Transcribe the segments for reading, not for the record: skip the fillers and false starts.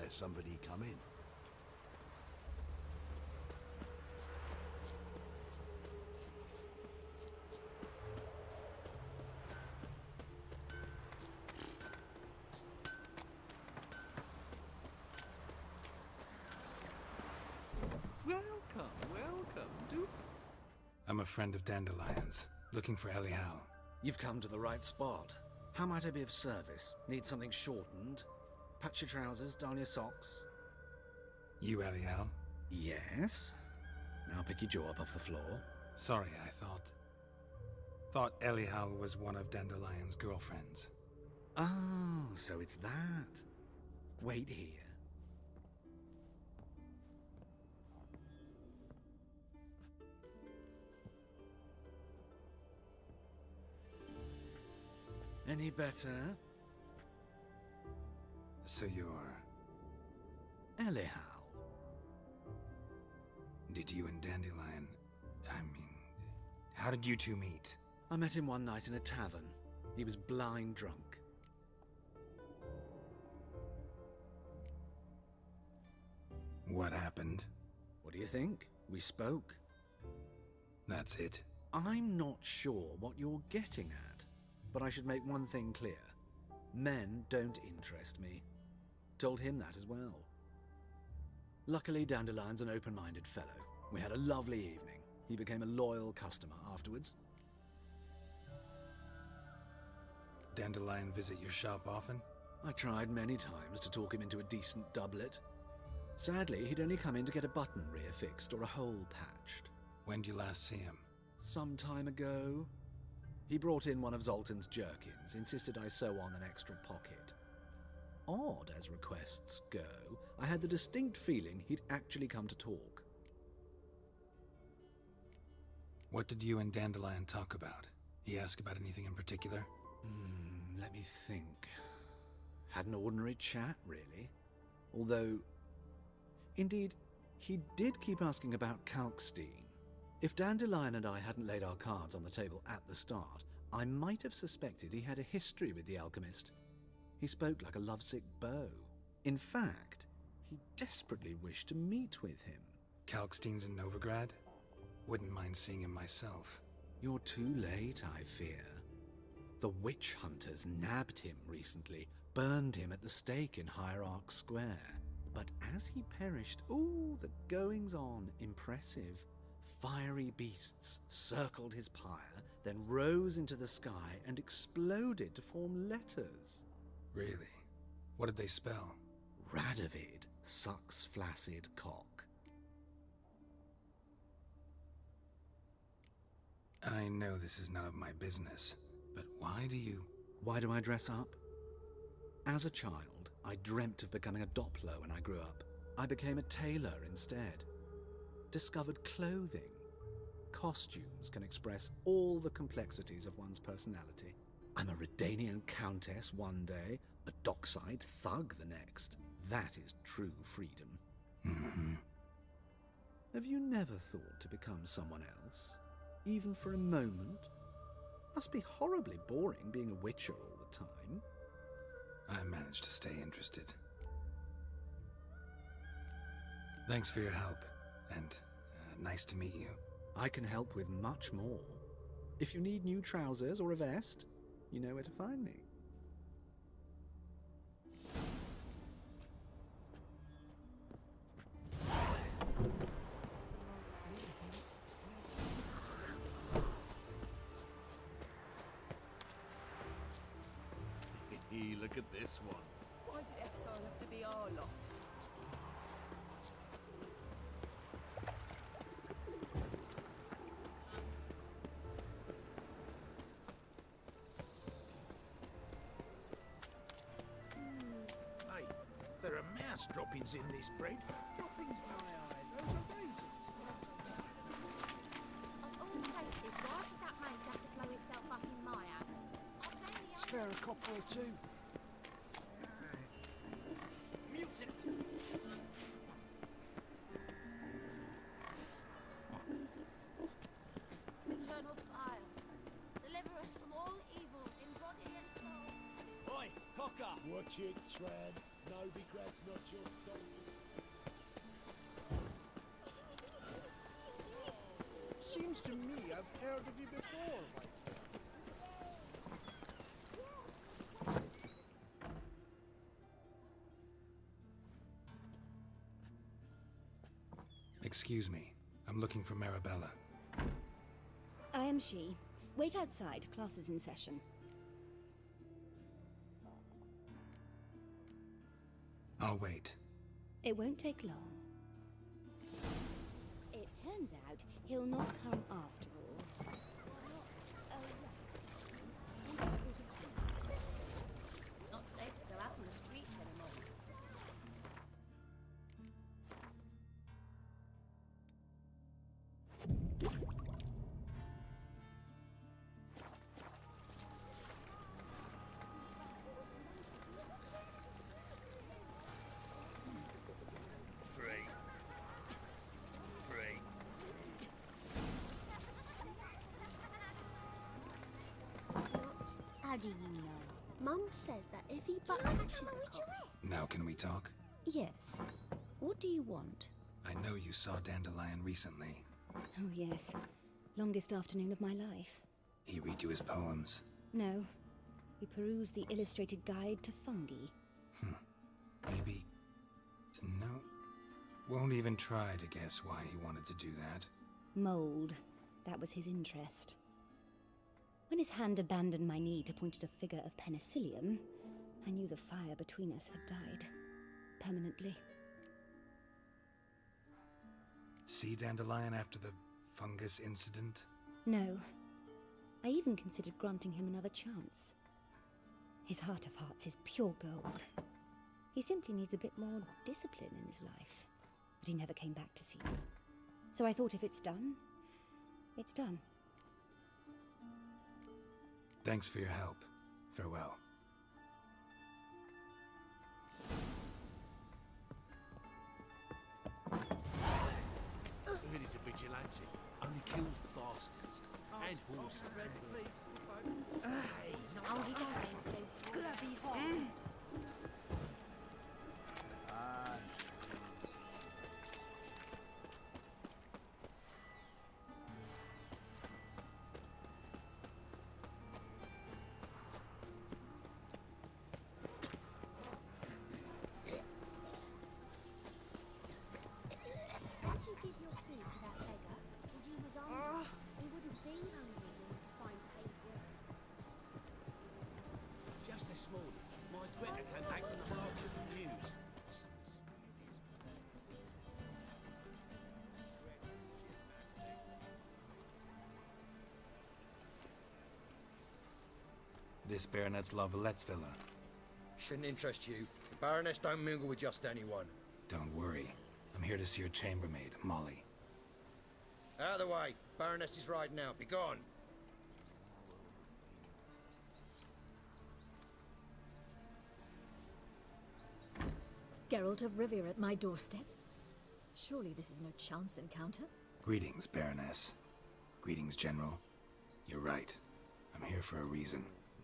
let somebody come in. Welcome, do... I'm a friend of Dandelion's, looking for Elial. You've come to the right spot. How might I be of service? Need something shortened? Patch your trousers, darn your socks. You Elial? Yes? Now pick your jaw up off the floor. Sorry, I thought Elial was one of Dandelion's girlfriends. Oh, so it's that. Wait here. Any better? So you're... Elial. Did you and Dandelion... how did you two meet? I met him one night in a tavern. He was blind drunk. What happened? What do you think? We spoke. That's it? I'm not sure what you're getting at, but I should make one thing clear. Men don't interest me. Told him that as well. Luckily, Dandelion's an open-minded fellow. We had a lovely evening. He became a loyal customer afterwards. Dandelion visit your shop often? I tried many times to talk him into a decent doublet. Sadly, he'd only come in to get a button rear-fixed or a hole patched. When did you last see him? Some time ago. He brought in one of Zoltan's jerkins, insisted I sew on an extra pocket. Odd as requests go, I had the distinct feeling he'd actually come to talk. What did you and Dandelion talk about? He asked about anything in particular? Let me think. Had an ordinary chat, really. Although, indeed, he did keep asking about Kalkstein. If Dandelion and I hadn't laid our cards on the table at the start, I might have suspected he had a history with the alchemist. He spoke like a lovesick beau. In fact, he desperately wished to meet with him. Kalkstein's in Novigrad? Wouldn't mind seeing him myself. You're too late, I fear. The witch hunters nabbed him recently, burned him at the stake in Hierarch Square. But as he perished, ooh, the goings-on, impressive. Fiery beasts circled his pyre, then rose into the sky and exploded to form letters. Really? What did they spell? Radovid sucks flaccid cock. I know this is none of my business, but why do I dress up? As a child, I dreamt of becoming a Doppler when I grew up. I became a tailor instead. Discovered clothing. Costumes can express all the complexities of one's personality. I'm a Redanian countess one day, a dockside thug the next. That is true freedom. Mm-hmm. Have you never thought to become someone else? Even for a moment? Must be horribly boring being a witcher all the time. I managed to stay interested. Thanks for your help, and nice to meet you. I can help with much more. If you need new trousers or a vest, you know where to find me. Look at this one. Why did exile have to be our lot? Hey, there are mouse droppings in this bread. Droppings, my eye. Those are raisins. Of all places, why did that mage have to blow himself up in my hand? Spare a copper or two. Mutant! Eternal fire, deliver us from all evil in body and soul. Oi, Cocker! Watch it, Trad. Novigrad's not your style. Seems to me I've heard of you before, White. Excuse me. I'm looking for Marabella. I am she. Wait outside. Class is in session. I'll wait. It won't take long. It turns out he'll not come after all. It's not safe to go out on the streets anymore. How do you know? Mum says that if he but catches a cough... Now can we talk? Yes. What do you want? I know you saw Dandelion recently. Oh, yes. Longest afternoon of my life. He read you his poems. No. We perused the illustrated guide to fungi. Maybe... No. Won't even try to guess why he wanted to do that. Mold. That was his interest. When his hand abandoned my knee to point at a figure of penicillium, I knew the fire between us had died. Permanently. See Dandelion after the fungus incident? No. I even considered granting him another chance. His heart of hearts is pure gold. He simply needs a bit more discipline in his life. But he never came back to see me. So I thought if it's done, it's done. Thanks for your help. Farewell. Heard he's a vigilante. Only kills bastards. And horses. Hey, Oh, he don't mean to. Scrubby hot. Did you give your food to that beggar? Because he was hungry. He wouldn't be hungry when to find paid work. just this morning, my Greta came back from the market with news. Some mysterious... This Baronet's Lavalettes villa. Shouldn't interest you. The Baroness don't mingle with just anyone. Don't worry. I'm here to see your chambermaid, Molly. Out of the way. Baroness is riding now. Be gone. Geralt of Rivia at my doorstep? Surely this is no chance encounter? Greetings, Baroness. Greetings, General. You're right. I'm here for a reason.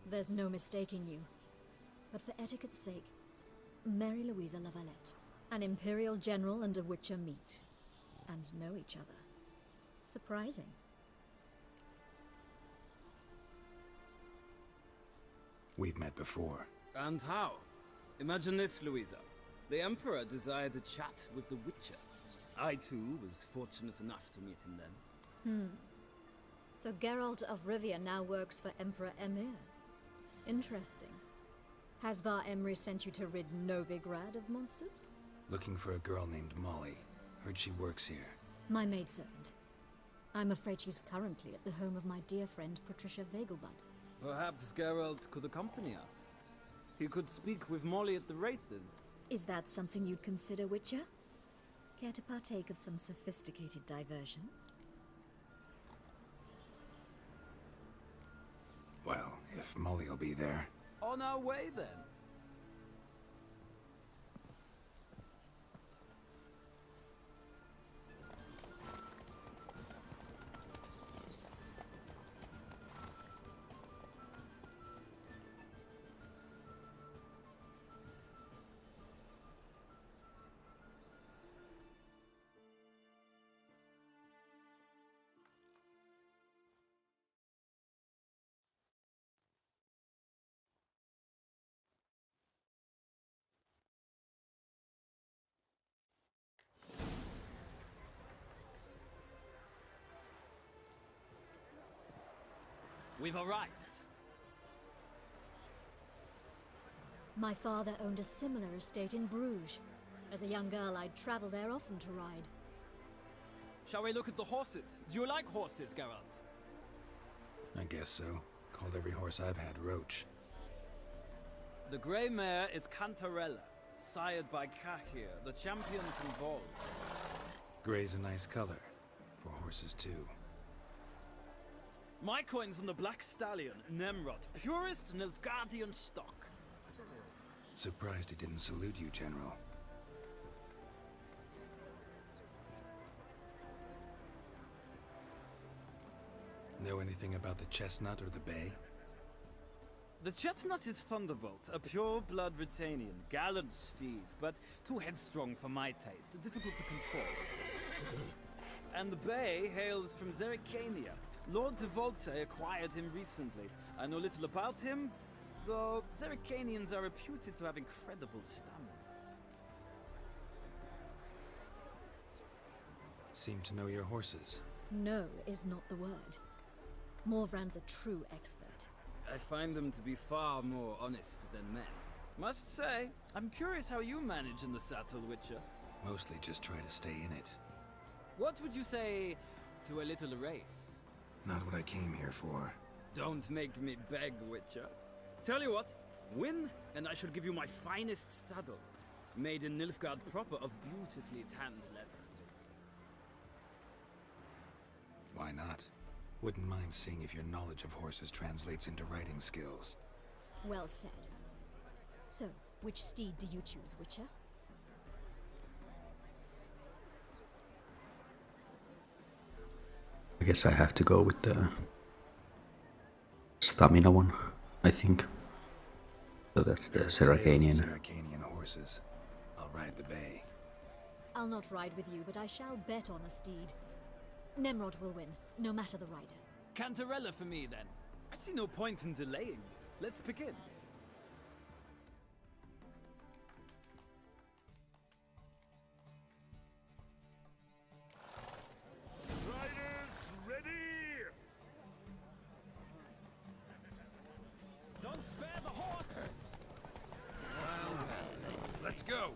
There's no mistaking you. But for etiquette's sake, Mary Louisa Lavalette. An Imperial General and a Witcher meet. And know each other. Surprising. We've met before. And how? Imagine this, Louisa. The Emperor desired a chat with the Witcher. I, too, was fortunate enough to meet him then. So Geralt of Rivia now works for Emperor Emir. Interesting. Has Var Emry sent you to rid Novigrad of monsters? Looking for a girl named Molly. Heard she works here. My maidservant. I'm afraid she's currently at the home of my dear friend Patricia Vegelbud. Perhaps Geralt could accompany us. He could speak with Molly at the races. Is that something you'd consider, Witcher? Care to partake of some sophisticated diversion? Well, if Molly'll be there. On our way, then. We've arrived. My father owned a similar estate in Bruges. As a young girl, I'd travel there often to ride. Shall we look at the horses? Do you like horses, Geralt? I guess so. Called every horse I've had Roach. The grey mare is Cantarella, sired by Kahir, the champion from Vol. Grey's a nice color. For horses, too. My coin's on the black stallion, Nemrod, purest Nilfgaardian stock. Surprised he didn't salute you, General. Know anything about the chestnut or the bay? The chestnut is Thunderbolt, a pure-blood Britannian, gallant steed, but too headstrong for my taste, difficult to control. And the bay hails from Zerrikania. Lord de Volte acquired him recently. I know little about him, though Zerrikanians are reputed to have incredible stamina. Seem to know your horses. No is not the word. Morvran's a true expert. I find them to be far more honest than men. Must say, I'm curious how you manage in the saddle, Witcher. Mostly just try to stay in it. What would you say to a little race? Not what I came here for. Don't make me beg, Witcher. Tell you what, win, and I shall give you my finest saddle. Made in Nilfgaard proper of beautifully tanned leather. Why not? Wouldn't mind seeing if your knowledge of horses translates into riding skills. Well said. So, which steed do you choose, Witcher? I guess I have to go with the stamina one, I think. So that's the Zerrikanian. Zerrikanian horses. I'll ride the bay. I'll not ride with you, but I shall bet on a steed. Nemrod will win, no matter the rider. Cantarella for me, then. I see no point in delaying this. Let's begin. Riders, ready! Don't spare the horse! Well, let's go.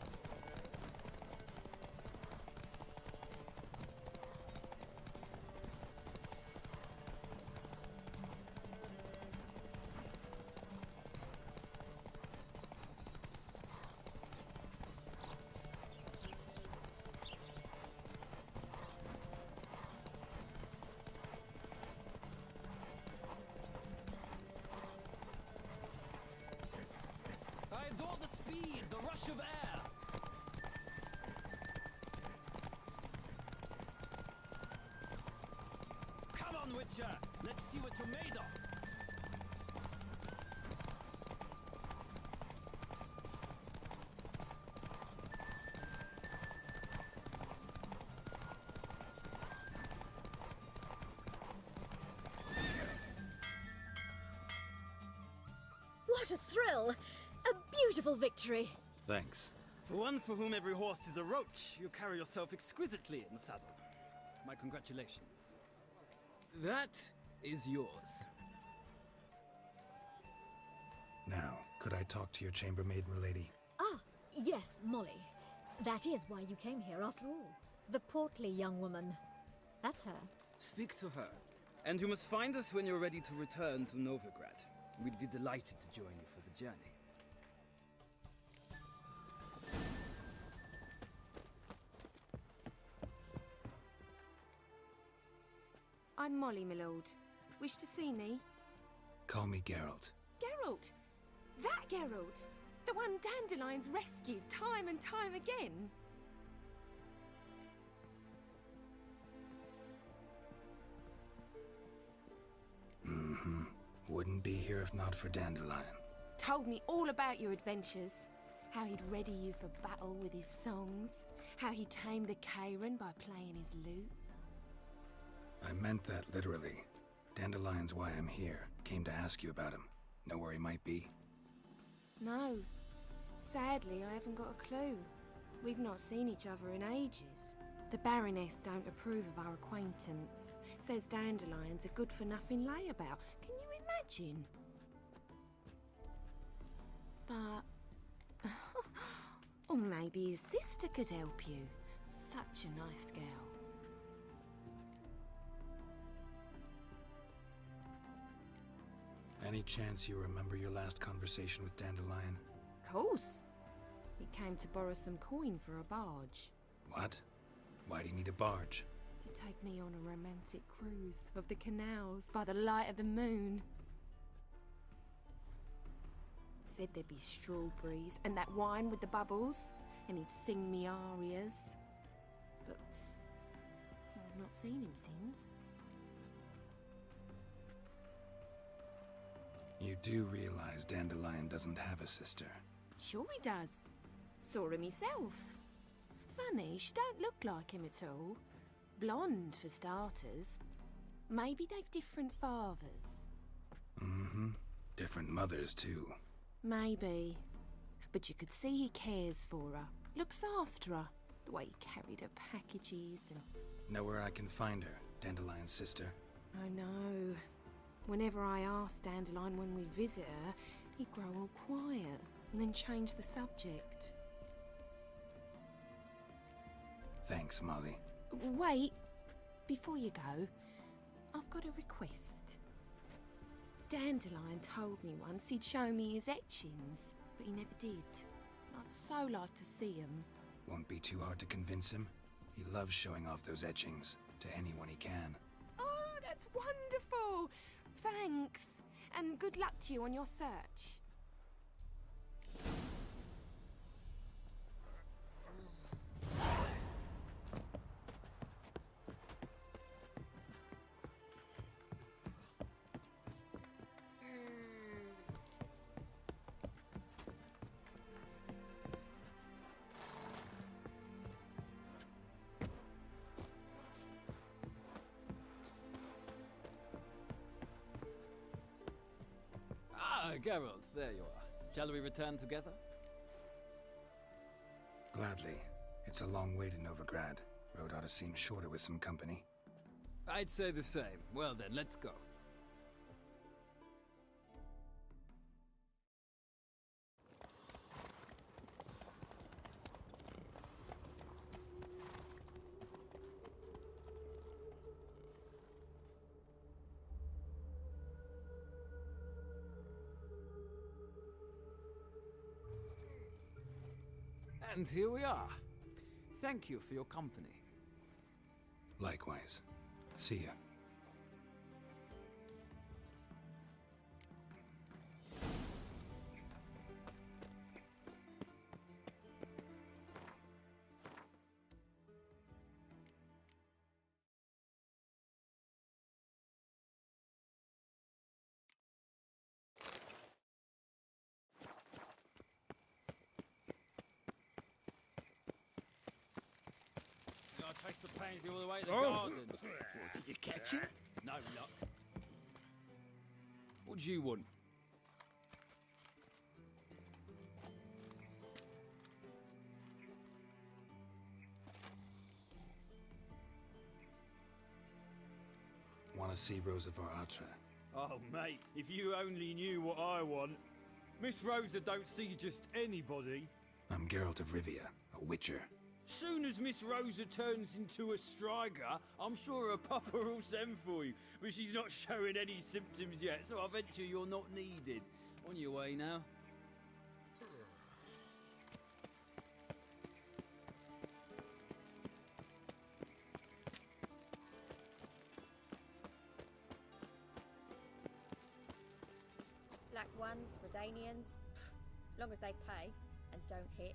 I adore the speed, the rush of air. Come on, Witcher. Let's see what you're made of. What a thrill! A beautiful victory! Thanks. For one for whom every horse is a roach, you carry yourself exquisitely in the saddle. My congratulations. That is yours. Now, could I talk to your chambermaid, milady? Ah, yes, Molly. That is why you came here after all. The portly young woman. That's her. Speak to her. And you must find us when you're ready to return to Novigrad. We'd be delighted to join you for the journey. I'm Molly, my lord. Wish to see me? Call me Geralt. Geralt! That Geralt! The one Dandelion's rescued time and time again! Mm-hmm. Wouldn't be here if not for Dandelion. Told me all about your adventures. How he'd ready you for battle with his songs. How he tamed the Kairan by playing his lute. I meant that literally. Dandelion's why I'm here. Came to ask you about him. Know where he might be? No. Sadly, I haven't got a clue. We've not seen each other in ages. The Baroness don't approve of our acquaintance. Says Dandelion's a good-for-nothing layabout. Can you etching. But... or maybe his sister could help you. Such a nice girl. Any chance you remember your last conversation with Dandelion? Course. He came to borrow some coin for a barge. What? Why do you need a barge? To take me on a romantic cruise of the canals by the light of the moon. Said there'd be strawberries and that wine with the bubbles, and he'd sing me arias. But I've not seen him since. You do realize Dandelion doesn't have a sister? Sure he does. Saw him myself. Funny, she don't look like him at all. Blonde, for starters. Maybe they've different fathers. Mm-hmm. Different mothers, too. Maybe. But you could see he cares for her. Looks after her. The way he carried her packages and... Know where I can find her, Dandelion's sister? I know. Whenever I ask Dandelion when we visit her, he'd grow all quiet and then change the subject. Thanks, Molly. Wait, before you go, I've got a request. Dandelion told me once he'd show me his etchings, but he never did. And I'd so like to see them. Won't be too hard to convince him. He loves showing off those etchings to anyone he can. Oh, that's wonderful! Thanks, and good luck to you on your search. Ah, Geralt, there you are. Shall we return together? Gladly. It's a long way to Novigrad. Road ought to seem shorter with some company. I'd say the same. Well then, let's go. And here we are. Thank you for your company. Likewise. See ya. I traced the pansy all the way to the garden. What, did you catch him? No luck. What do you want? Want to see Rosa Atra? Oh, mate, if you only knew what I want. Miss Rosa don't see just anybody. I'm Geralt of Rivia, a witcher. Soon as Miss Rosa turns into a striker, I'm sure her papa will send for you. But she's not showing any symptoms yet, so I venture you're not needed. On your way now. Black ones, Redanians, long as they pay and don't hit.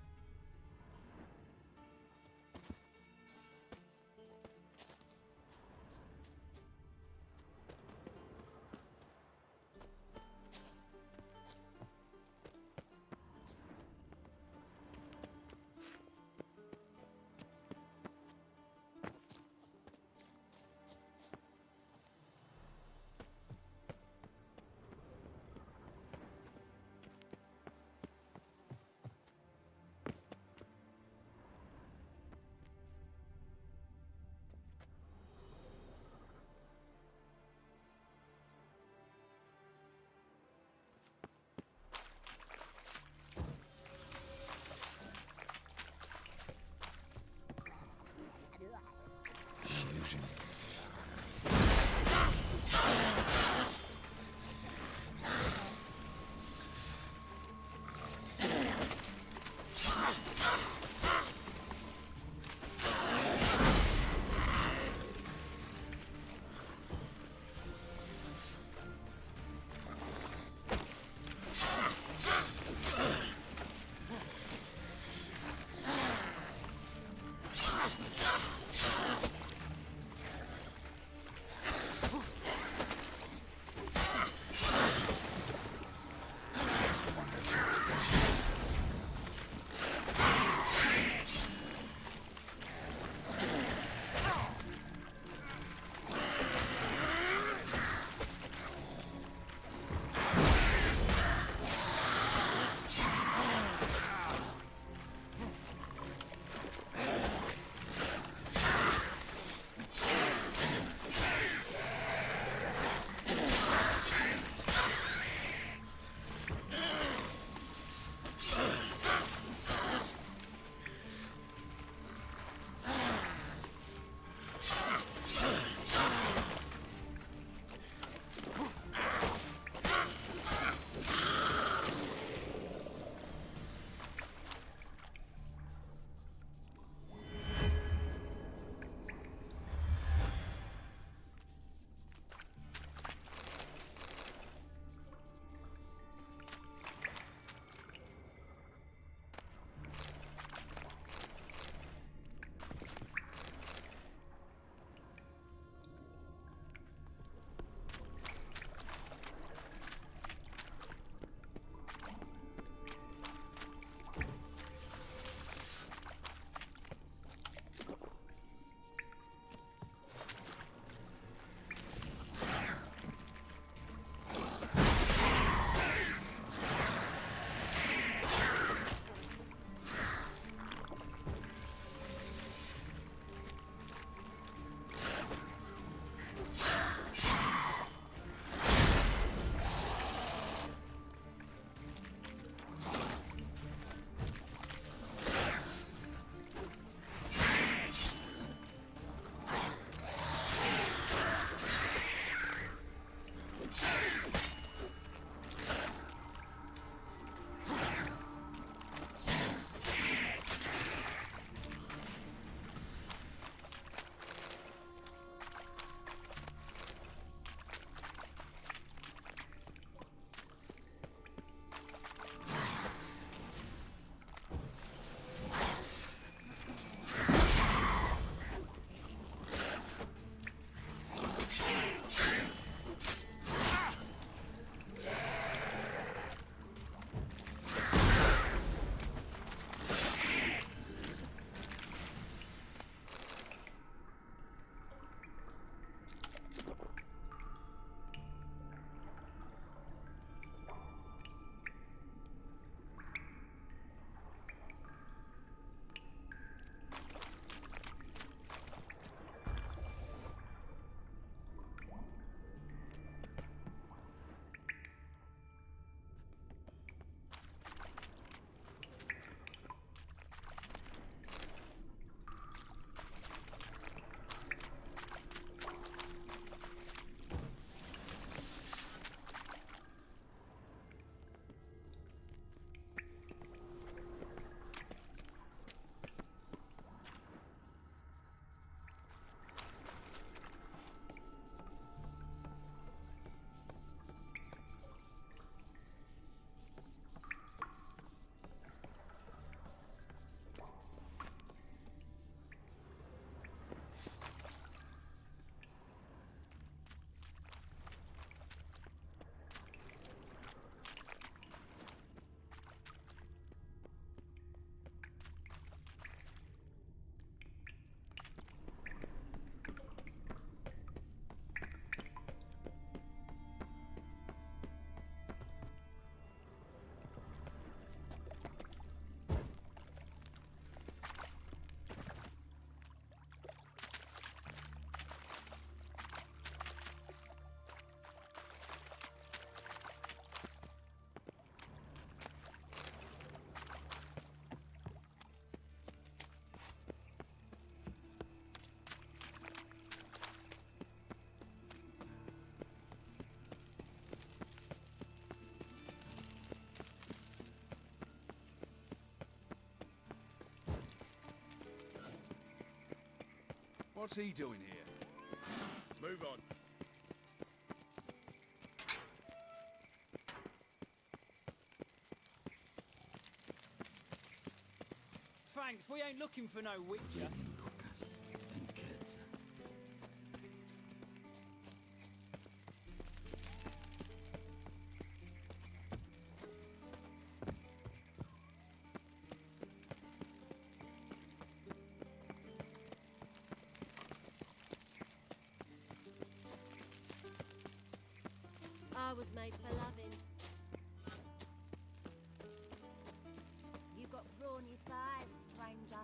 What's he doing here? Move on. Thanks, we ain't looking for no witcher. I was made for loving. You got brawny thighs, stranger.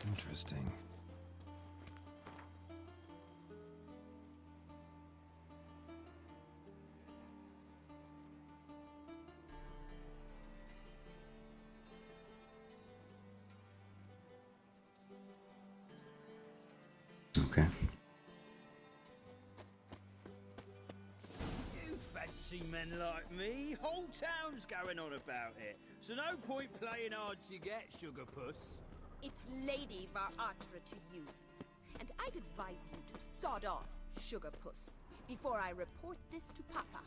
Interesting. Okay. You fancy men like me? Whole town's going on about it. So no point playing hard to get, sugar puss. It's Lady Varatra to you. And I'd advise you to sod off, sugar puss, before I report this to Papa.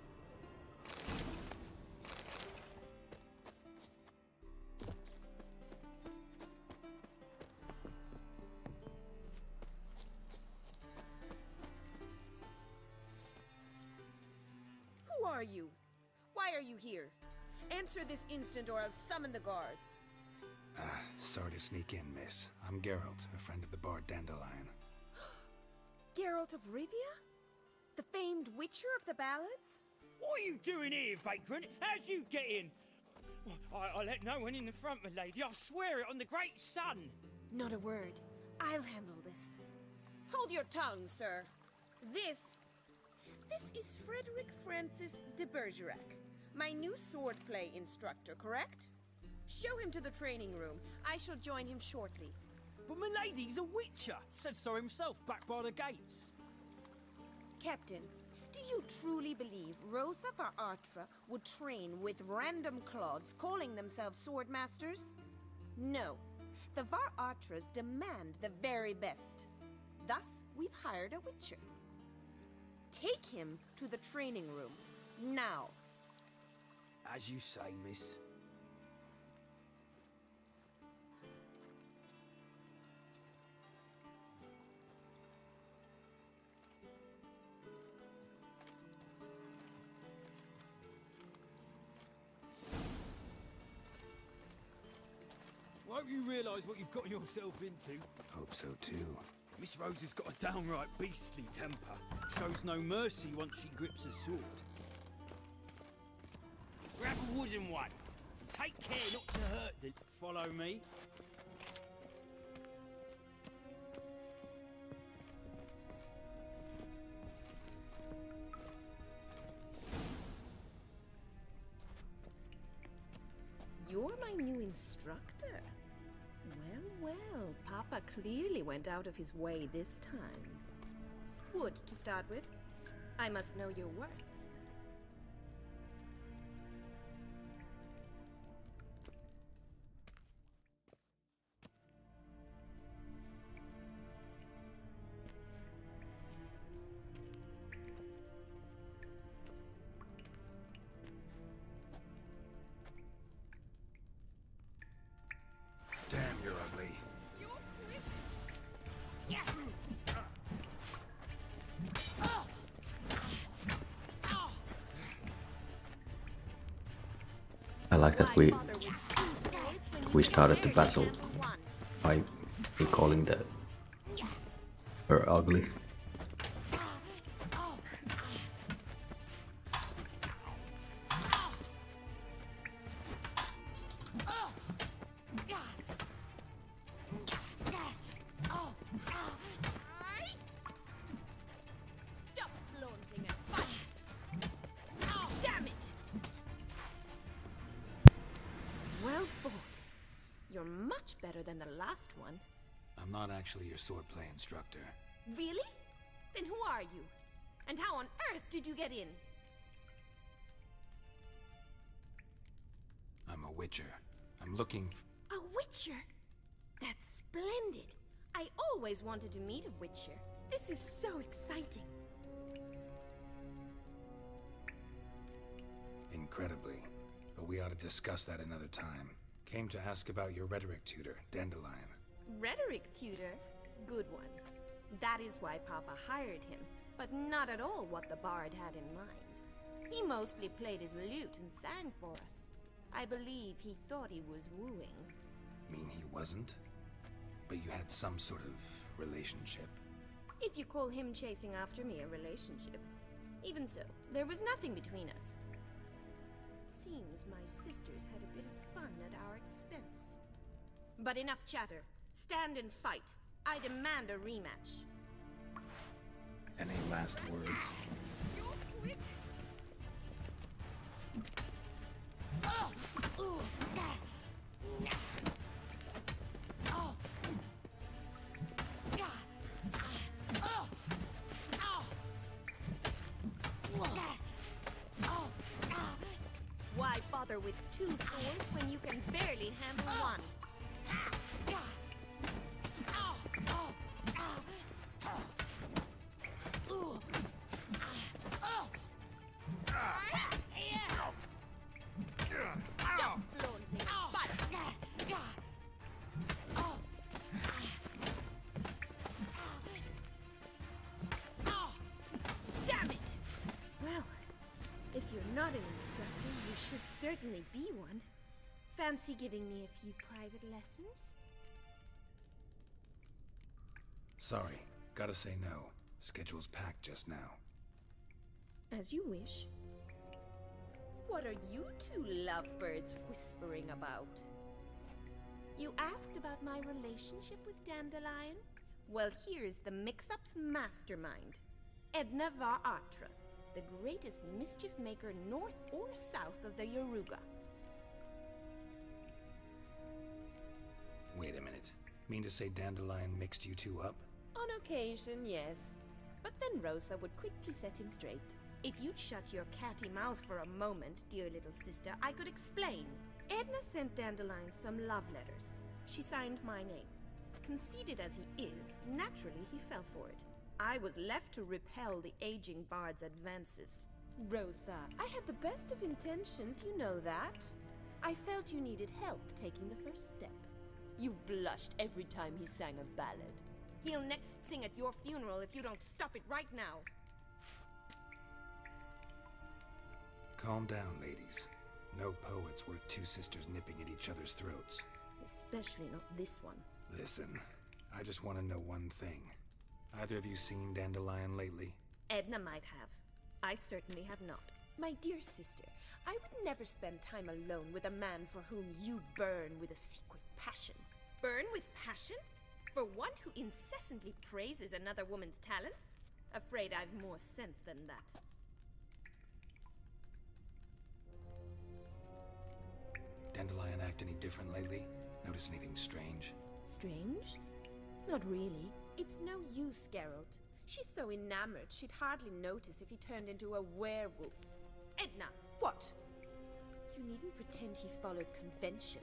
Who are you? Why are you here? Answer this instant or I'll summon the guards. Sorry to sneak in, miss. I'm Geralt, a friend of the bard Dandelion. Geralt of Rivia? The famed witcher of the ballads? What are you doing here, vagrant? How'd you get in? I let no one in the front, my lady. I swear it on the great sun. Not a word. I'll handle this. Hold your tongue, sir. This is Frederick Francis de Bergerac, my new swordplay instructor, correct? Show him to the training room. I shall join him shortly. But my lady's a witcher. Said so himself back by the gates. Captain, do you truly believe Rosa Varatra would train with random clods calling themselves sword masters? No. The Varatras demand the very best. Thus, we've hired a witcher. Take him to the training room, now. As you say, miss. Won't you realise what you've got yourself into? Hope so too. Miss Rose has got a downright beastly temper. Shows no mercy once she grips a sword. Grab a wooden one. Take care not to hurt the... Follow me. You're my new instructor. Well, well, Papa clearly went out of his way this time. Wood, to start with. I must know your worth. Damn, you're ugly. I like that we started the battle by me calling her ugly. much better than the last one. I'm not actually your swordplay instructor. Really? Then who are you? And how on earth did you get in? I'm a witcher. I'm looking A witcher? That's splendid. I always wanted to meet a witcher. This is so exciting. Incredibly. But we ought to discuss that another time. Came to ask about your rhetoric tutor, Dandelion. Rhetoric tutor? Good one. That is why Papa hired him, but not at all what the bard had in mind. He mostly played his lute and sang for us. I believe he thought he was wooing. Mean he wasn't? But you had some sort of relationship? If you call him chasing after me a relationship. Even so, there was nothing between us. Seems my sisters had a bit of fun at our expense. But enough chatter. Stand and fight. I demand a rematch. Any last words? Why bother with two swords when you can barely handle one? Stop flaunting and fight! Damn it! Well, if you're not an instructor, you should certainly be one. Fancy giving me a few private lessons? Sorry, gotta say no. Schedule's packed just now. As you wish. What are you two lovebirds whispering about? You asked about my relationship with Dandelion? Well, here's the mix-up's mastermind. Edna var Atra, the greatest mischief maker north or south of the Yaruga. Wait a minute. Mean to say Dandelion mixed you two up? On occasion, yes. But then Rosa would quickly set him straight. If you'd shut your catty mouth for a moment, dear little sister, I could explain. Edna sent Dandelion some love letters. She signed my name. Conceited as he is, naturally he fell for it. I was left to repel the aging bard's advances. Rosa, I had the best of intentions, you know that. I felt you needed help taking the first step. You blushed every time he sang a ballad. He'll next sing at your funeral if you don't stop it right now. Calm down, ladies. No poet's worth two sisters nipping at each other's throats. Especially not this one. Listen, I just want to know one thing. Either of you seen Dandelion lately? Edna might have. I certainly have not. My dear sister, I would never spend time alone with a man for whom you burn with a secret passion. Burn with passion? For one who incessantly praises another woman's talents? Afraid I've more sense than that. Dandelion act any different lately? Notice anything strange? Strange? Not really. It's no use, Geralt. She's so enamored she'd hardly notice if he turned into a werewolf. Edna, what? You needn't pretend he followed convention.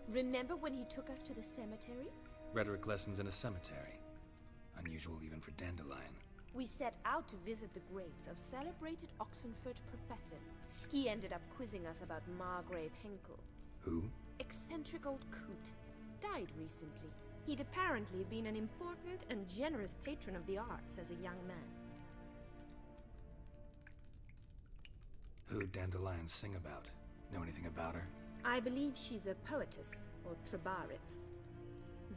Remember when he took us to the cemetery? Rhetoric lessons in a cemetery. Unusual even for Dandelion. We set out to visit the graves of celebrated Oxenford professors. He ended up quizzing us about Margrave Henkel. Who? Eccentric old coot. Died recently. He'd apparently been an important and generous patron of the arts as a young man. Who'd Dandelion sing about? Know anything about her? I believe she's a poetess, or trebaritz.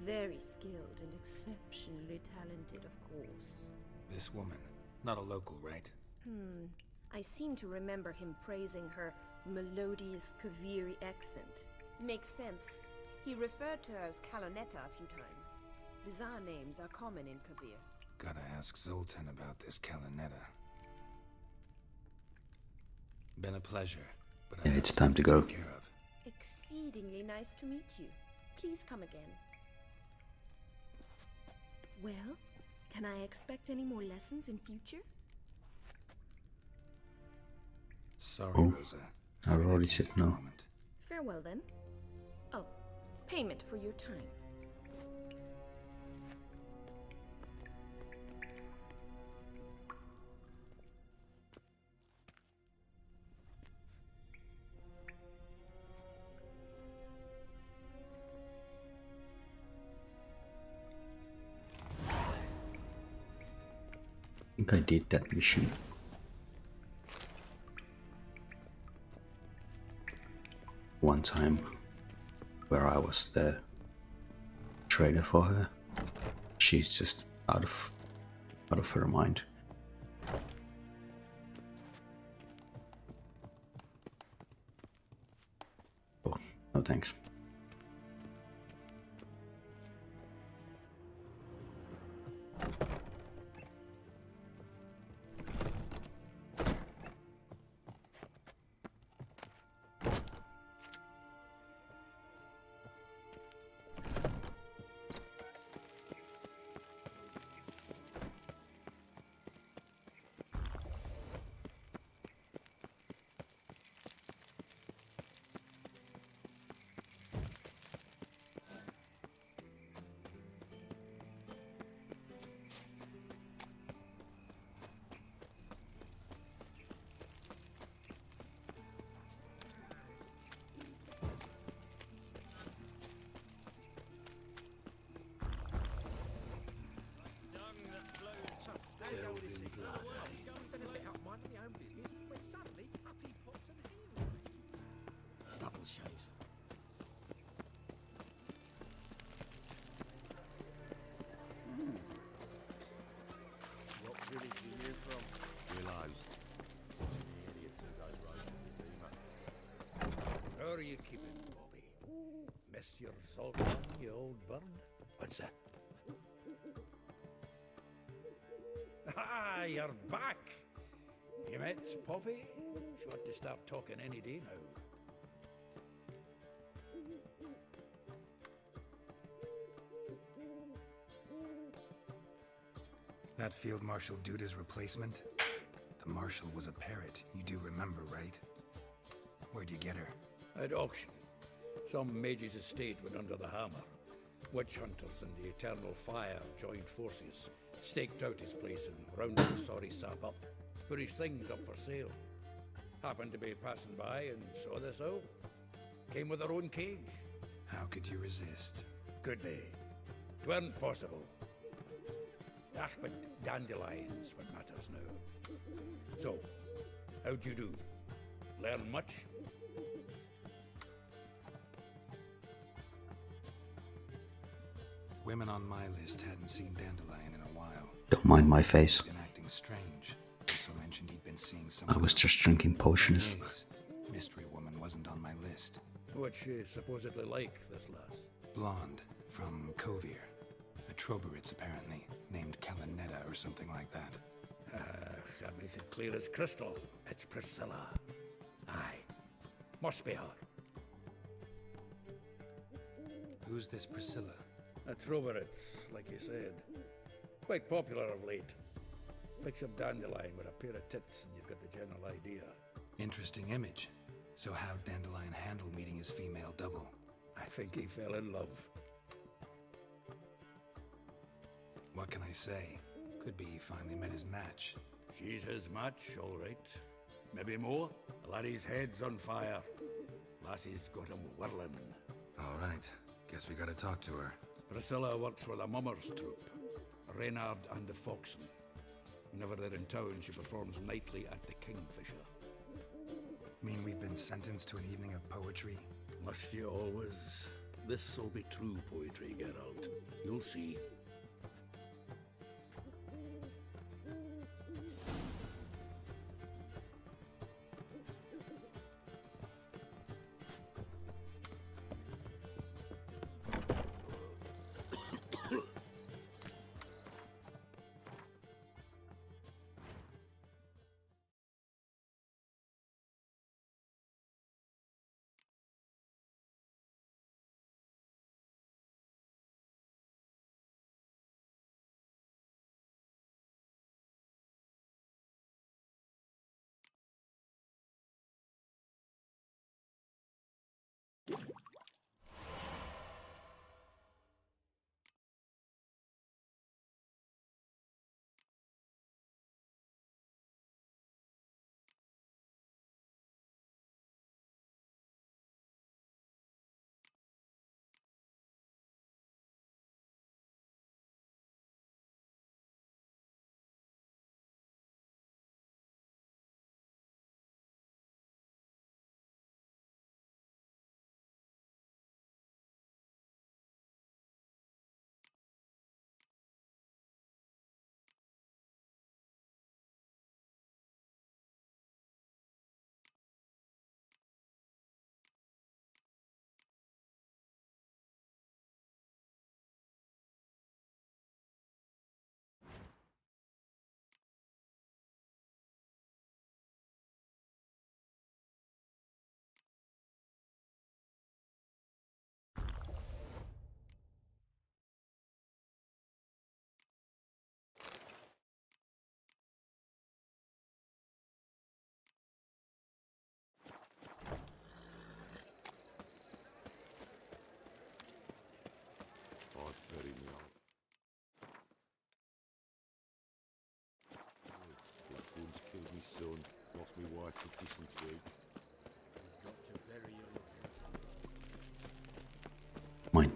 Very skilled and exceptionally talented, of course. This woman. Not a local, right? I seem to remember him praising her melodious Kaviri accent. Makes sense. He referred to her as Calonetta a few times. Bizarre names are common in Kavir. Gotta ask Zoltan about this Calonetta. Been a pleasure, but Yeah, it's time to go. Take care of. Exceedingly nice to meet you. Please come again. Well, can I expect any more lessons in future? Sorry, Oh, Rosa. I already said no. Farewell then. Oh, payment for your time. I think I did that mission. One time, where I was the trader for her. She's just out of her mind. Oh, no thanks. Double shays. What village are you from? Willows. Sits in the area 2 days road from Zima. How are you keeping, Bobby? Missed your Zoltan, you old bird? What's that? Ah, you're back! You met Poppy? She ought to start talking any day now. That Field Marshal Duda's replacement? The Marshal was a parrot, you do remember, right? Where'd you get her? At auction. Some mage's estate went under the hammer. Witch hunters and the Eternal Fire joined forces, staked out his place and rounded the sorry sap up, put his things up for sale. Happened to be passing by and saw this out. Came with her own cage. How could you resist? Could they? 'Tweren't possible. Ah, but dandelions what matters now. So, how'd you do? Learn much? Women on my list hadn't seen Dandelion in a while. Don't mind my face. Been acting strange. Also mentioned he'd been seeing some. I was just drinking potions. Mystery woman wasn't on my list. What's she supposedly like, this lass? Blonde, from Kovir. A Troberitz, apparently, named Kalanetta or something like that. That makes it clear as crystal. It's Priscilla. Aye. Must be her. Who's this Priscilla? A Troberitz, like you said. Quite popular of late. Picks up Dandelion with a pair of tits and you've got the general idea. Interesting image. So how'd Dandelion handle meeting his female double? I think he fell in love. What can I say? Could be he finally met his match. She's his match, all right. Maybe more. The laddie's head's on fire. Lassie's got him whirling. All right. Guess we gotta talk to her. Priscilla works for the Mummers troupe. Reynard and the Foxen. Whenever they're in town, she performs nightly at the Kingfisher. Mean we've been sentenced to an evening of poetry? Must you always? This'll be true poetry, Geralt. You'll see.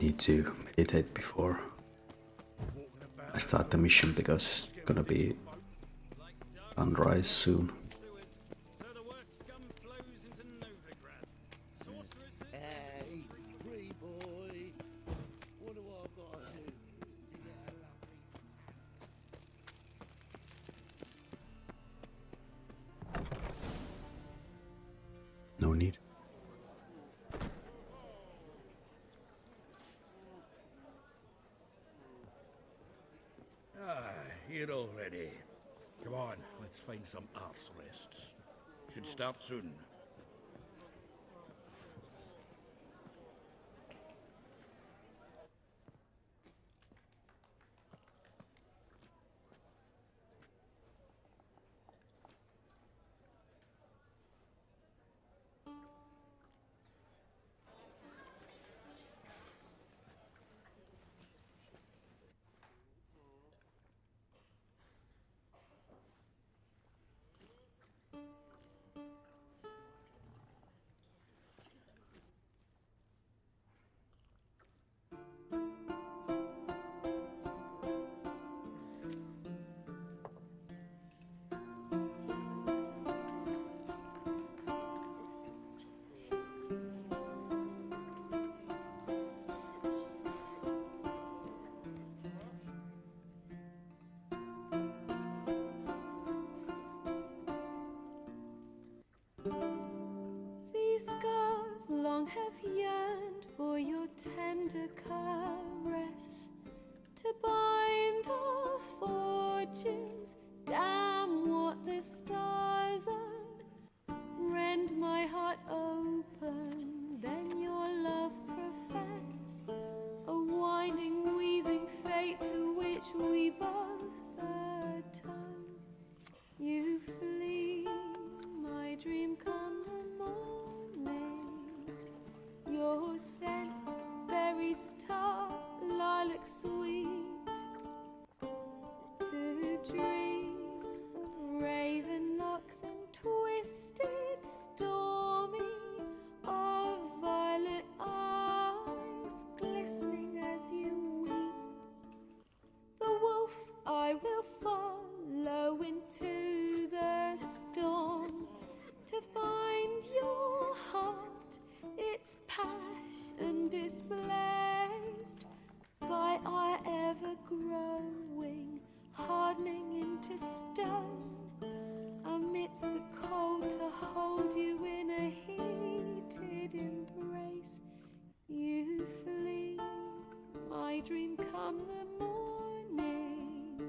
need to meditate before I start the mission because it's gonna be sunrise soon. Hey, free boy. What do I gotta do to get a lovely... No need. Here already. Come on, let's find some arse rests. Should start soon. These scars long have yearned for your tender caress, to bind our fortunes. Damn what the stars own. Rend my heart open, then your love profess, a winding, weaving fate to which we both atone. You flee, my dream come the morning. Your scent, berries tart, lilac sweet. To dream of raven locks and twisted, stormy, of violet eyes glistening as you weep. The wolf I will follow into the storm, to find your heart, its passion displaced by our ever-growing, hardening into stone, amidst the cold to hold you in a heated embrace. You flee, my dream come the morning.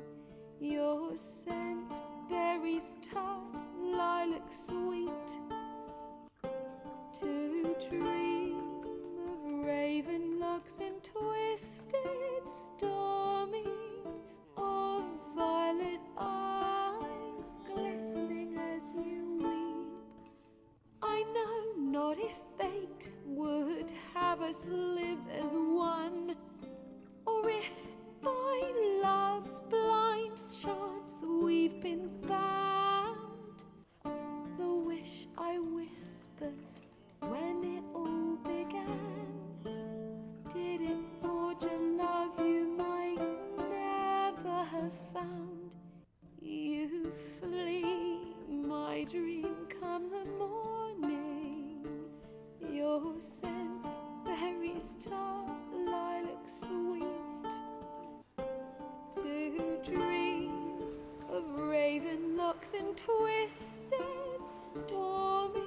Your scent, berries tart, lilac sweet. To dream of raven locks and twisted, stormy, of violet eyes glistening as you weep. I know not if fate would have us live as one, or if by love's blind chance we've been bound. The wish I whispered when it all began, did it forge a love you might never have found? You flee, my dream come the morning. Your scent, berries tart, lilac sweet. To dream of raven locks and twisted, stormy,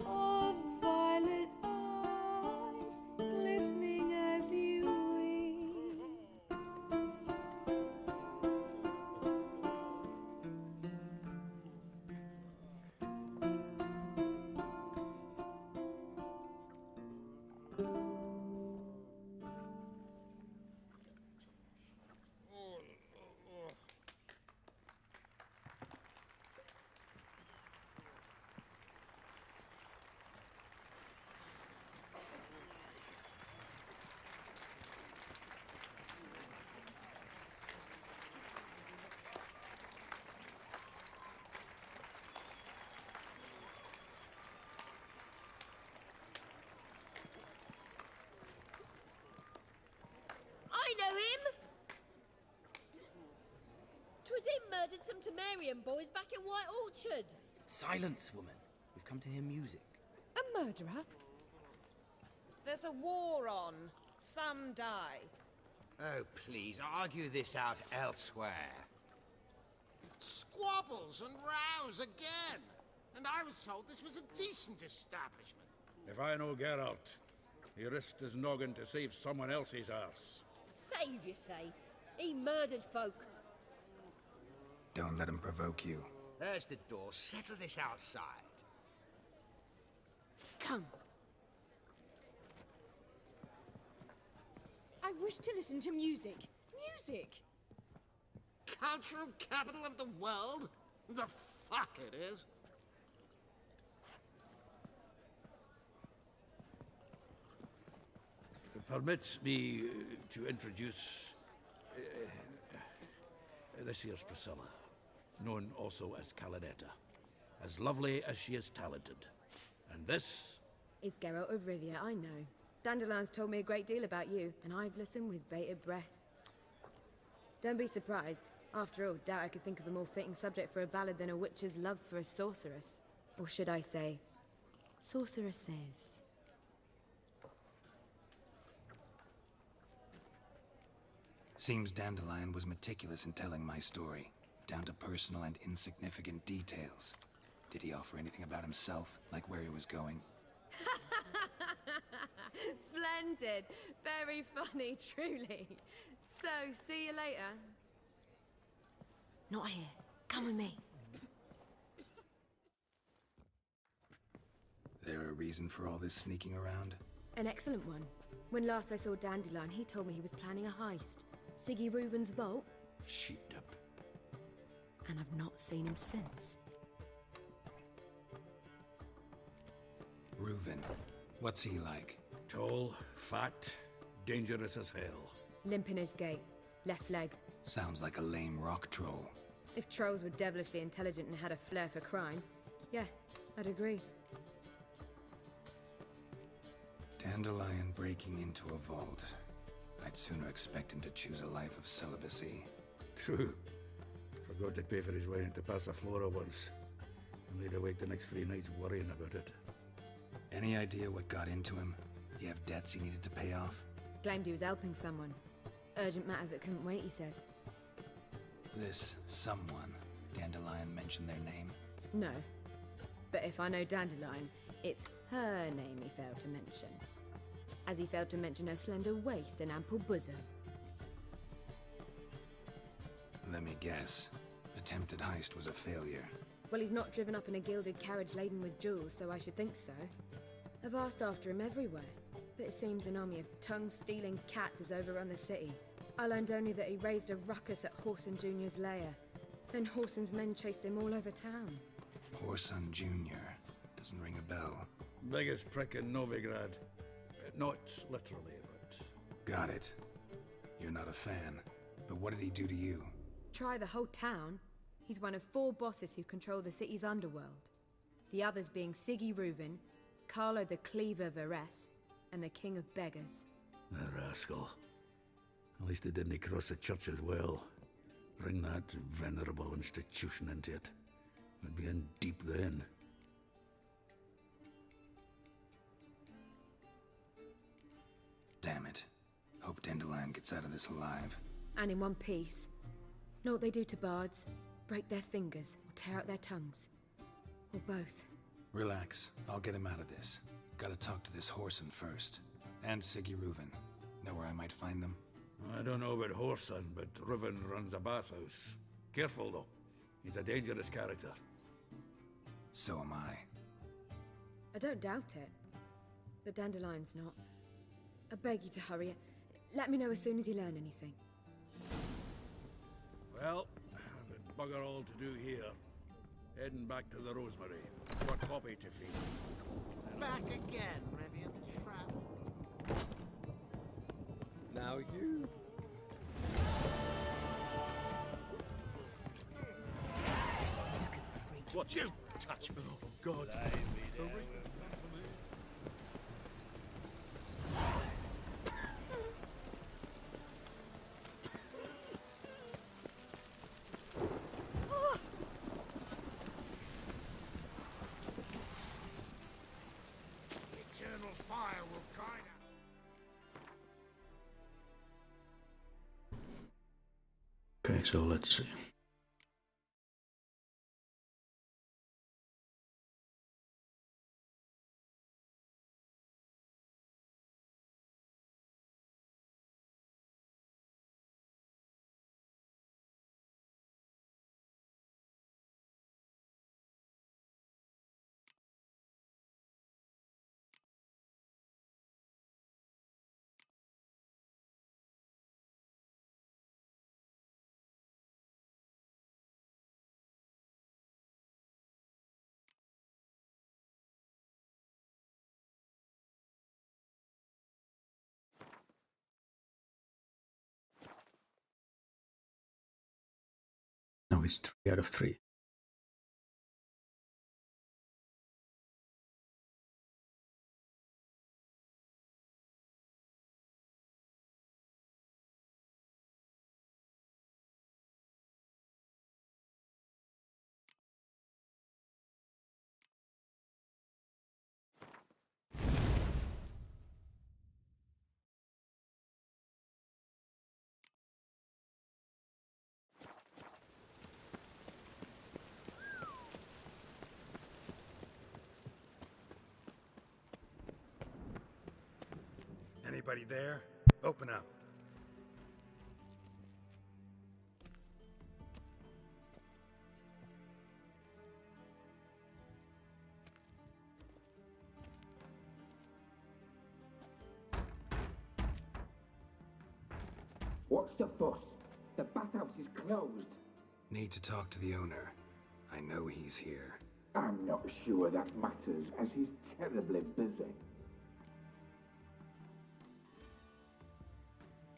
of violet eyes glistening as you weep. him? 'Twas him murdered some Temerian boys back in White Orchard. Silence, woman. We've come to hear music. A murderer? There's a war on. Some die. Oh, please, argue this out elsewhere. Squabbles and rows again. And I was told this was a decent establishment. If I know Geralt, he risked his noggin to save someone else's arse. Save, you say? He murdered folk. Don't let him provoke you. There's the door. Settle this outside. Come. I wish to listen to music. Music! Cultural capital of the world? The fuck it is. Permit me to introduce this here's Priscilla, known also as Calinetta, as lovely as she is talented. And this is Geralt of Rivia, I know. Dandelion's told me a great deal about you, and I've listened with bated breath. Don't be surprised. After all, doubt I could think of a more fitting subject for a ballad than a witch's love for a sorceress. Or should I say, sorceresses. Seems Dandelion was meticulous in telling my story, down to personal and insignificant details. Did he offer anything about himself, like where he was going? Splendid. Very funny, truly. So, see you later. Not here. Come with me. There a reason for all this sneaking around? An excellent one. When last I saw Dandelion, he told me he was planning a heist. SIGI REUVEN's vault. sheeped up. And I've not seen him since. Reuven. What's he like? Tall, fat, dangerous as hell. Limp in his gait. Left leg. Sounds like a lame rock troll. If trolls were devilishly intelligent and had a flair for crime, yeah, I'd agree. Dandelion breaking into a vault. I'd sooner expect him to choose a life of celibacy. True. Forgot to pay for his wine at the Passaflora once. And laid awake the next 3 nights worrying about it. Any idea what got into him? He have debts he needed to pay off? Claimed he was helping someone. Urgent matter that couldn't wait, he said. This someone, Dandelion mentioned their name? No. But if I know Dandelion, it's her name he failed to mention. As he failed to mention her slender waist and ample bosom. Let me guess. Attempted heist was a failure. Well, he's not driven up in a gilded carriage laden with jewels, so I should think so. I've asked after him everywhere, but it seems an army of tongue-stealing cats has overrun the city. I learned only that he raised a ruckus at Whoreson Jr.'s lair. Then Whoreson's men chased him all over town. Whoreson Jr. Doesn't ring a bell. Biggest prick in Novigrad. Not literally, but... Got it. You're not a fan. But what did he do to you? Try the whole town. He's one of 4 bosses who control the city's underworld. The others being SIGI REUVEN, Carlo the Cleaver Varese, and the King of Beggars. The rascal. At least they didn't cross the church as well. Bring that venerable institution into it. We'd be in deep then. Damn it. Hope Dandelion gets out of this alive. And in one piece. Know what they do to bards? Break their fingers, or tear out their tongues. Or both. Relax. I'll get him out of this. Gotta talk to this Whoreson first. And SIGI REUVEN. Know where I might find them? I don't know about Whoreson, but Reuven runs a bathhouse. Careful, though. He's a dangerous character. So am I. I don't doubt it. But Dandelion's not. I beg you to hurry. Let me know as soon as you learn anything. Well, I've got bugger all to do here. Heading back to the Rosemary. Got Poppy to feed. Back again, Rivian Trap. Now you. What you touch me, oh God. Okay, so let's see. Now it's 3 out of 3. Anybody there? Open up. What's the fuss? The bathhouse is closed. Need to talk to the owner. I know he's here. I'm not sure that matters, as he's terribly busy.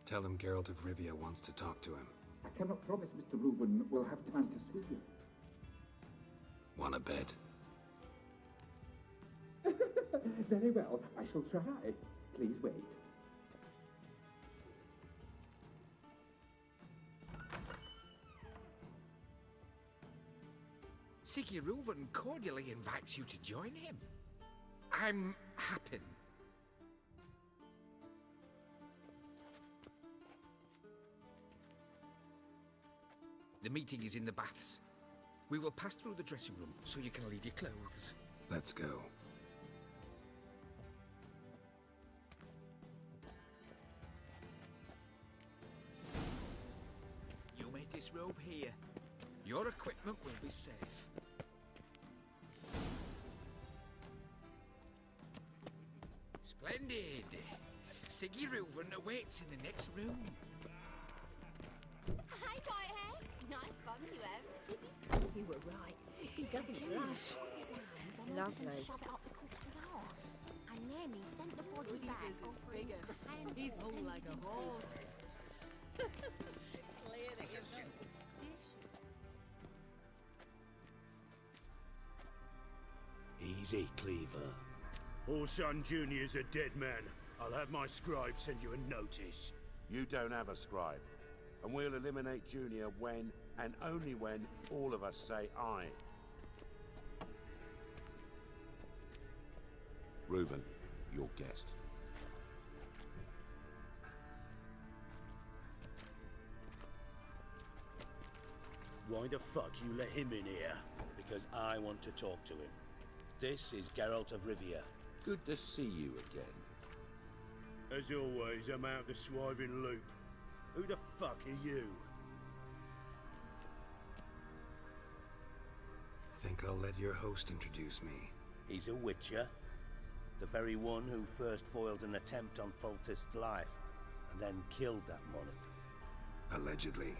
Tell him Geralt of Rivia wants to talk to him. I cannot promise Mr. Reuven will have time to see you. Wanna bet? Very well, I shall try. Please wait. SIGI REUVEN cordially invites you to join him. I'm happy. The meeting is in the baths. We will pass through the dressing room so you can leave your clothes. Let's go. You may disrobe here. Your equipment will be safe. Splendid! SIGI REUVEN awaits in the next room. Hi, Whitehair. Nice bum you have. You were right. He doesn't blush. Off his hand, then Lovely. ordered him to shove it up the corpse's arse. And then he sent the body back offering a hand. He's hung like a horse. Clearly, Easy, Cleaver. Orson Jr.'s a dead man. I'll have my scribe send you a notice. You don't have a scribe. And we'll eliminate Junior when, and only when, all of us say aye. Reuven, your guest. Why the fuck you let him in here? Because I want to talk to him. This is Geralt of Rivia. Good to see you again. As always, I'm out the swiving loop. Who the fuck are you? Think I'll let your host introduce me. He's a witcher. The very one who first foiled an attempt on Foltest's life, and then killed that monarch. Allegedly.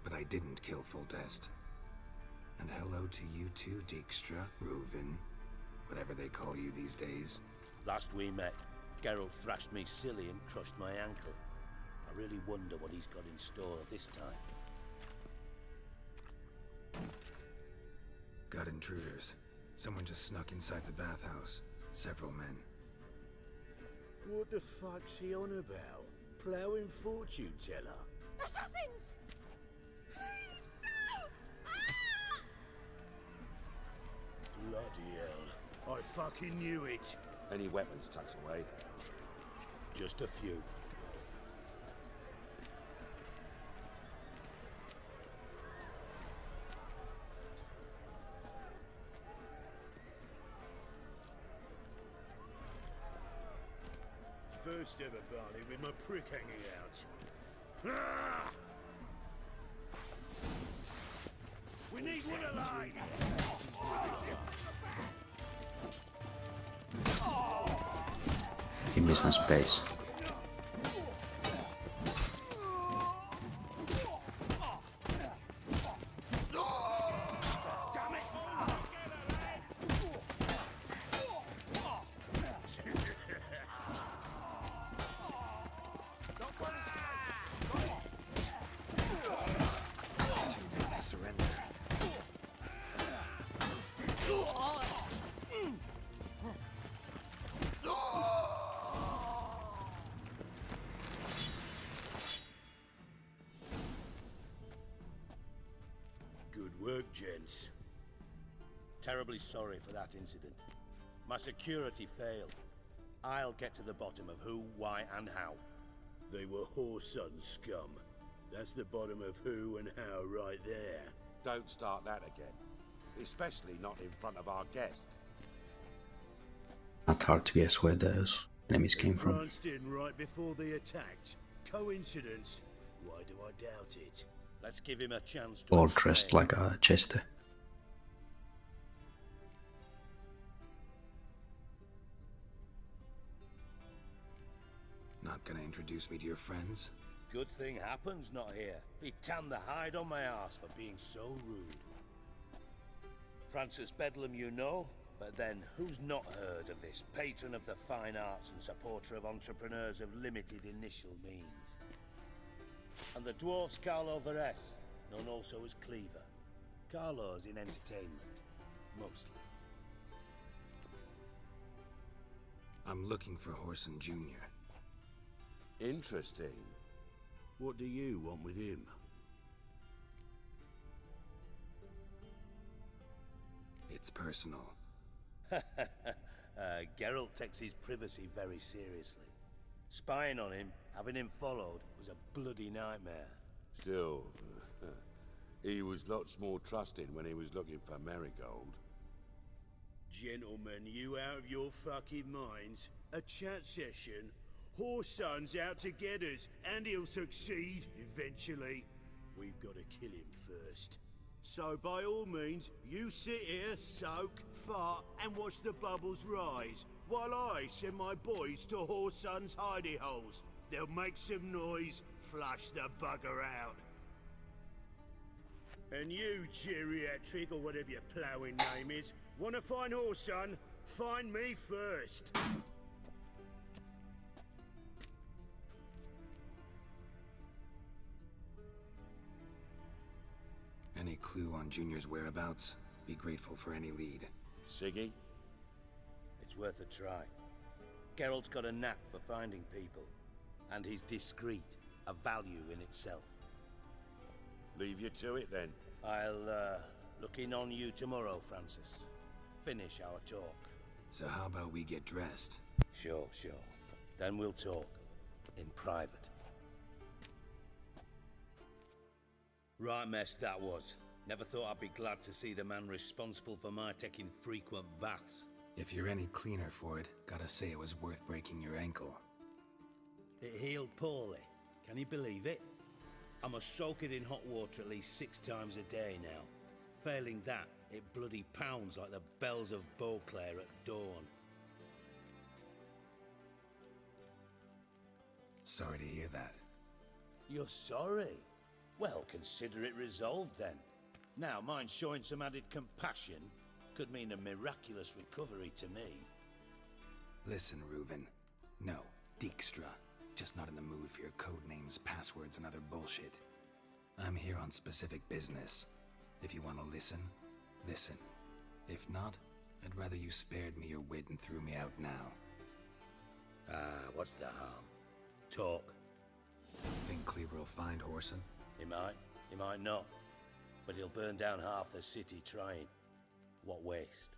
But I didn't kill Foltest. And hello to you too, Dijkstra, Reuven, whatever they call you these days. Last we met, Geralt thrashed me silly and crushed my ankle. I really wonder what he's got in store this time. Got intruders. Someone just snuck inside the bathhouse. Several men. What the fuck's he on about? Ploughing fortune teller? Assassins! Please, no! Bloody hell. I fucking knew it. Any weapons tucked away? Just a few. first ever barley with my prick hanging out. Ah! We need one alive! Give me some space. Good work, gents. Terribly sorry for that incident. My security failed. I'll get to the bottom of who, why, and how. They were whoreson scum. That's the bottom of who and how right there. Don't start that again. Especially not in front of our guest. Not hard to guess where those enemies came from. Branched in right before they attacked. Coincidence? Why do I doubt it? Let's give him a chance to All explain. dressed like a Chester. Not gonna introduce me to your friends? Good thing happens not here. He tanned the hide on my ass for being so rude. Francis Bedlam you know, but then who's not heard of this patron of the fine arts and supporter of entrepreneurs of limited initial means? And the dwarf's Carlo Veres, known also as Cleaver. Carlo's in entertainment, mostly. I'm looking for Horson Jr. Interesting. What do you want with him? It's personal. Geralt takes his privacy very seriously. Spying on him, having him followed, was a bloody nightmare. Still, he was lots more trusting when he was looking for Marigold. Gentlemen, you out of your fucking minds? A chat session? Whoreson's out to get us, and he'll succeed, eventually. We've got to kill him first. So by all means, you sit here, soak, fart, and watch the bubbles rise, while I send my boys to Whoreson's hidey holes. They'll make some noise, flush the bugger out. And you, geriatric, or whatever your ploughing name is, wanna find Whoreson? Find me first. Any clue on Junior's whereabouts? Be grateful for any lead. Siggy? It's worth a try. Geralt's got a knack for finding people. And he's discreet, a value in itself. Leave you to it then. I'll, look in on you tomorrow, Francis. Finish our talk. So how about we get dressed? Sure. Then we'll talk. In private. Right mess that was. Never thought I'd be glad to see the man responsible for my taking frequent baths. If you're any cleaner for it, gotta say it was worth breaking your ankle. It healed poorly. Can you believe it? I must soak it in hot water at least 6 times a day now. Failing that, it bloody pounds like the bells of Beauclair at dawn. Sorry to hear that. You're sorry? Well, consider it resolved then. Now, mind showing some added compassion could mean a miraculous recovery to me. Listen, Reuven. No, Dijkstra. Just not in the mood for your code names, passwords, and other bullshit. I'm here on specific business. If you want to listen, listen. If not, I'd rather you spared me your wit and threw me out now. What's the harm? Talk. Think Cleaver will find Horson? He might not. But he'll burn down half the city trying. What waste?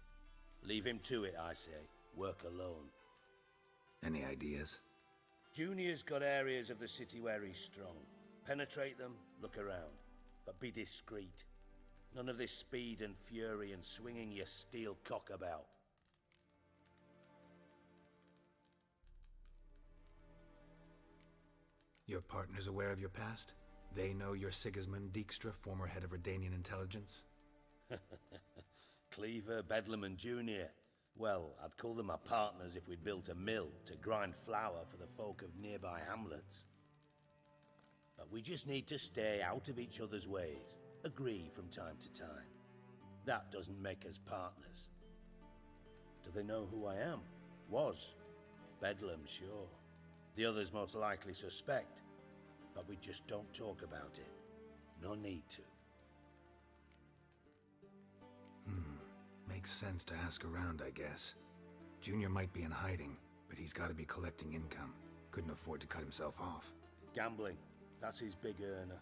Leave him to it, I say. Work alone. Any ideas? Junior's got areas of the city where he's strong. Penetrate them, look around. But be discreet. None of this speed and fury and swinging your steel cock about. Your partner's aware of your past? They know you're Sigismund Dijkstra, former head of Redanian intelligence? Cleaver, Bedlam and Junior. Well, I'd call them my partners if we'd built a mill to grind flour for the folk of nearby hamlets. But we just need to stay out of each other's ways, agree from time to time. That doesn't make us partners. Do they know who I am? Was. Bedlam, sure. The others most likely suspect, but we just don't talk about it. No need to. Makes sense to ask around, I guess. Junior might be in hiding, but he's got to be collecting income. Couldn't afford to cut himself off. Gambling. That's his big earner.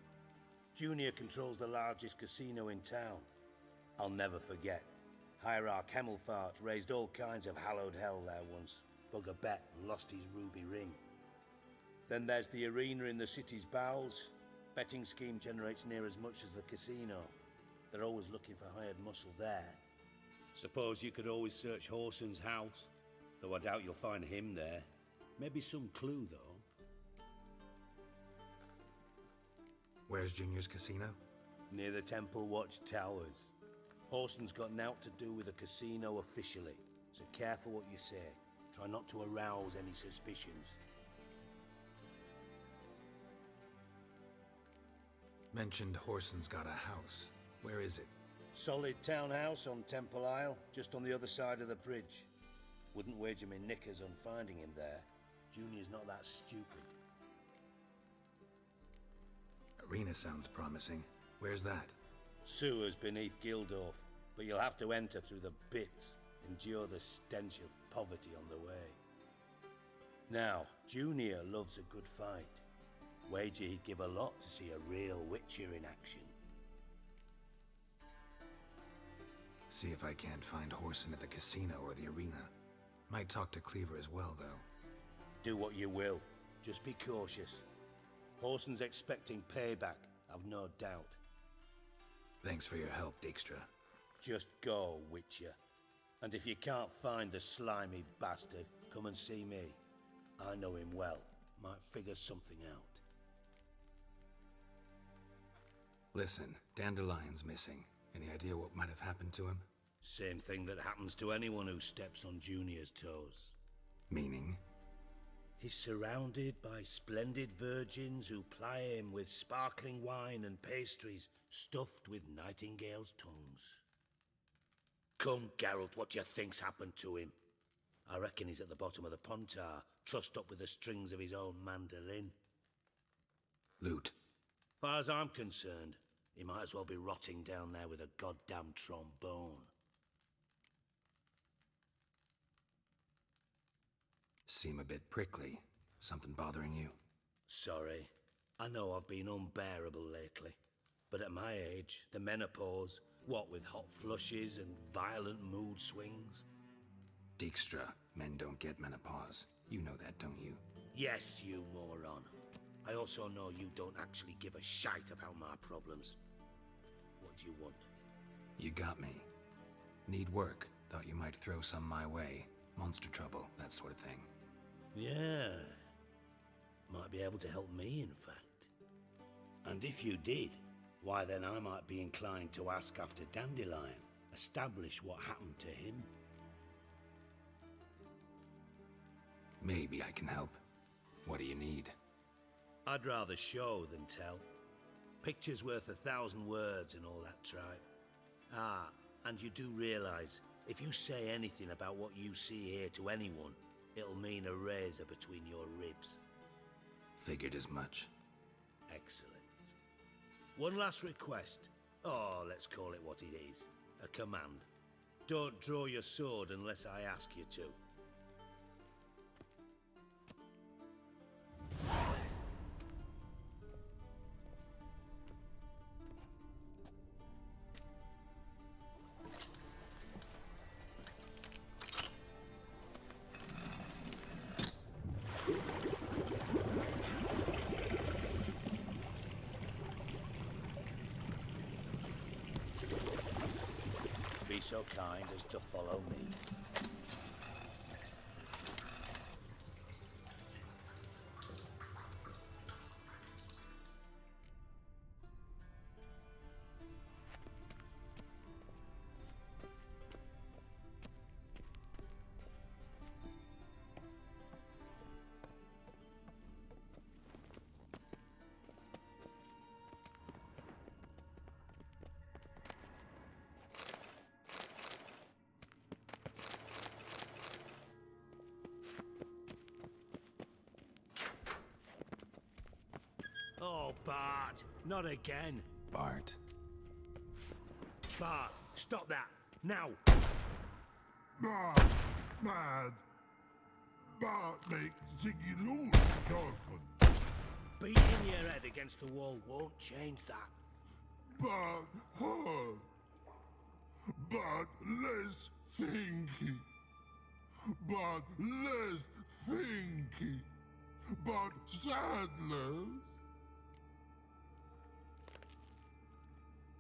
Junior controls the largest casino in town. I'll never forget. Hierarch Hemmelfart raised all kinds of hallowed hell there once. Bug a bet and lost his ruby ring. Then there's the arena in the city's bowels. Betting scheme generates near as much as the casino. They're always looking for hired muscle there. Suppose you could always search Horson's house, though I doubt you'll find him there. Maybe some clue, though. Where's Junior's casino? Near the Temple Watch Towers. Horson's got nought to do with the casino officially, so careful what you say. Try not to arouse any suspicions. Mentioned Horson's got a house. Where is it? Solid townhouse on Temple Isle, just on the other side of the bridge. Wouldn't wager me knickers on finding him there. Junior's not that stupid. Arena sounds promising. Where's that? Sewers beneath Gildorf, but you'll have to enter through the bits, endure the stench of poverty on the way. Now, Junior loves a good fight. Wager he'd give a lot to see a real Witcher in action. See if I can't find Horson at the casino or the arena. Might talk to Cleaver as well, though. Do what you will. Just be cautious. Horson's expecting payback, I've no doubt. Thanks for your help, Dijkstra. Just go, Witcher. And if you can't find the slimy bastard, come and see me. I know him well. Might figure something out. Listen, Dandelion's missing. Any idea what might have happened to him? Same thing that happens to anyone who steps on Junior's toes. Meaning? He's surrounded by splendid virgins who ply him with sparkling wine and pastries stuffed with nightingales' tongues. Come, Geralt, what do you think's happened to him? I reckon he's at the bottom of the Pontar, trussed up with the strings of his own mandolin. Loot. Far as I'm concerned, he might as well be rotting down there with a goddamn trombone. Seem a bit prickly. Something bothering you? Sorry. I know I've been unbearable lately. But at my age, the menopause, what with hot flushes and violent mood swings. Dijkstra, men don't get menopause. You know that, don't you? Yes, you moron. I also know you don't actually give a shite about my problems. What do you want? You got me. Need work. Thought you might throw some my way. Monster trouble, that sort of thing. Yeah. Might be able to help me, in fact. And if you did, why then I might be inclined to ask after Dandelion. Establish what happened to him. Maybe I can help. What do you need? I'd rather show than tell. Picture's worth 1,000 words and all that tripe. Ah, and you do realize, if you say anything about what you see here to anyone, it'll mean a razor between your ribs. Figured as much. Excellent. One last request. Oh, let's call it what it is. A command. Don't draw your sword unless I ask you to. Be so kind as to follow me. Oh, Bart, not again. Bart. Bart, stop that, now. Bart, mad. Bart makes SIGI lose, Jorfun. Beating your head against the wall won't change that. Bart, hard. Bart, less thinky. Bart, less thinky. Bart, sadless.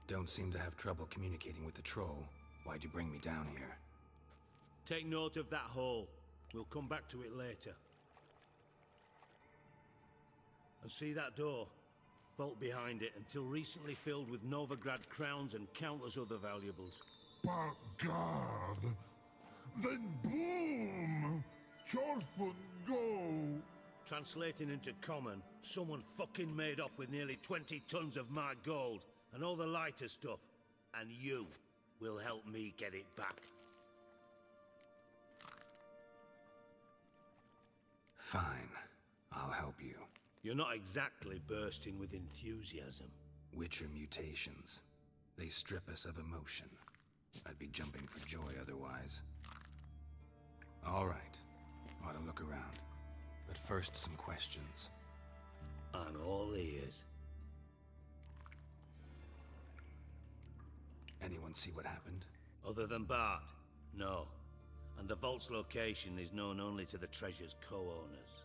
Don't seem to have trouble communicating with the troll. Why'd you bring me down here? Take note of that hole. We'll come back to it later. And see that door? Vault behind it, until recently filled with Novigrad crowns and countless other valuables. But God, then boom! Jorfun go! Translating into common, someone fucking made off with nearly 20 tons of my gold, and all the lighter stuff. And you will help me get it back. Fine. I'll help you. You're not exactly bursting with enthusiasm. Witcher mutations. They strip us of emotion. I'd be jumping for joy otherwise. All right. Ought to look around. But first, some questions. I'm all ears. Anyone see what happened? Other than Bart? No. And the vault's location is known only to the treasure's co-owners.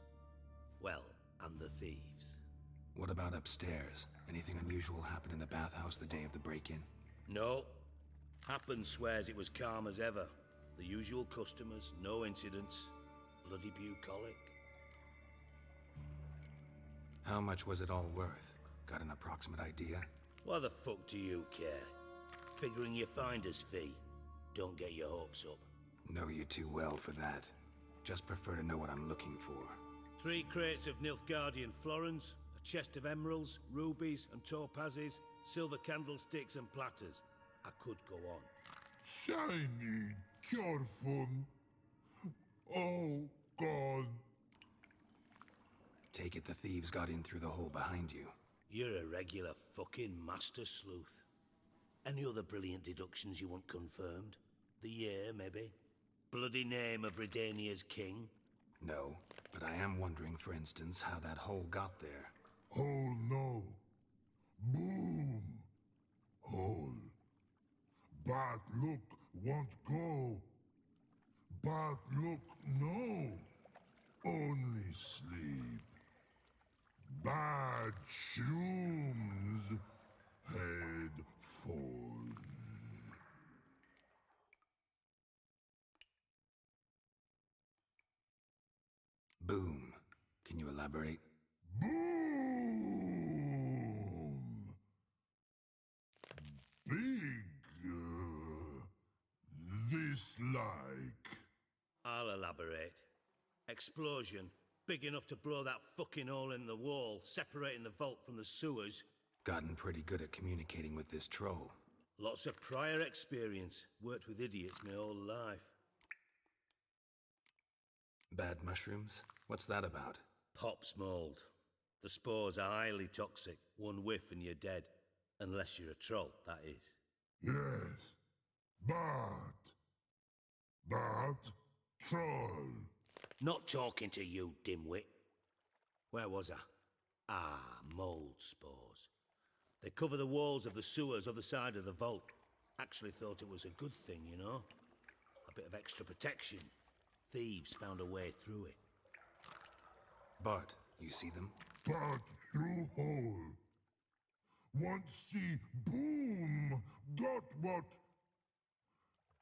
Well, and the thieves. What about upstairs? Anything unusual happen in the bathhouse the day of the break-in? No. Happen swears it was calm as ever. The usual customers, no incidents. Bloody bucolic. How much was it all worth? Got an approximate idea? Why the fuck do you care? Figuring your finder's fee. Don't get your hopes up. Know you too well for that. Just prefer to know what I'm looking for. 3 crates of Nilfgaardian florins, a chest of emeralds, rubies and topazes, silver candlesticks and platters. I could go on. Shiny Jorfun. All gone. Take it the thieves got in through the hole behind you. You're a regular fucking master sleuth. Any other brilliant deductions you want confirmed? The year, maybe? Bloody name of Redania's king? No, but I am wondering, for instance, how that hole got there. Hole no. Boom. Hole. Bad look won't go. Bad look no. Only sleep. Bad shrooms. Head falls. Boom. Can you elaborate? Boom! Big. This like. I'll elaborate. Explosion. Big enough to blow that fucking hole in the wall, separating the vault from the sewers. Gotten pretty good at communicating with this troll. Lots of prior experience. Worked with idiots my whole life. Bad mushrooms? What's that about? Pops mold. The spores are highly toxic. One whiff and you're dead. Unless you're a troll, that is. Yes. Bart. Bart. Troll. Not talking to you, dimwit. Where was I? Ah, mold spores. They cover the walls of the sewers other side of the vault. Actually thought it was a good thing, you know? A bit of extra protection. Thieves found a way through it. Bart, you see them? Bart through hole. Want see boom. Got what?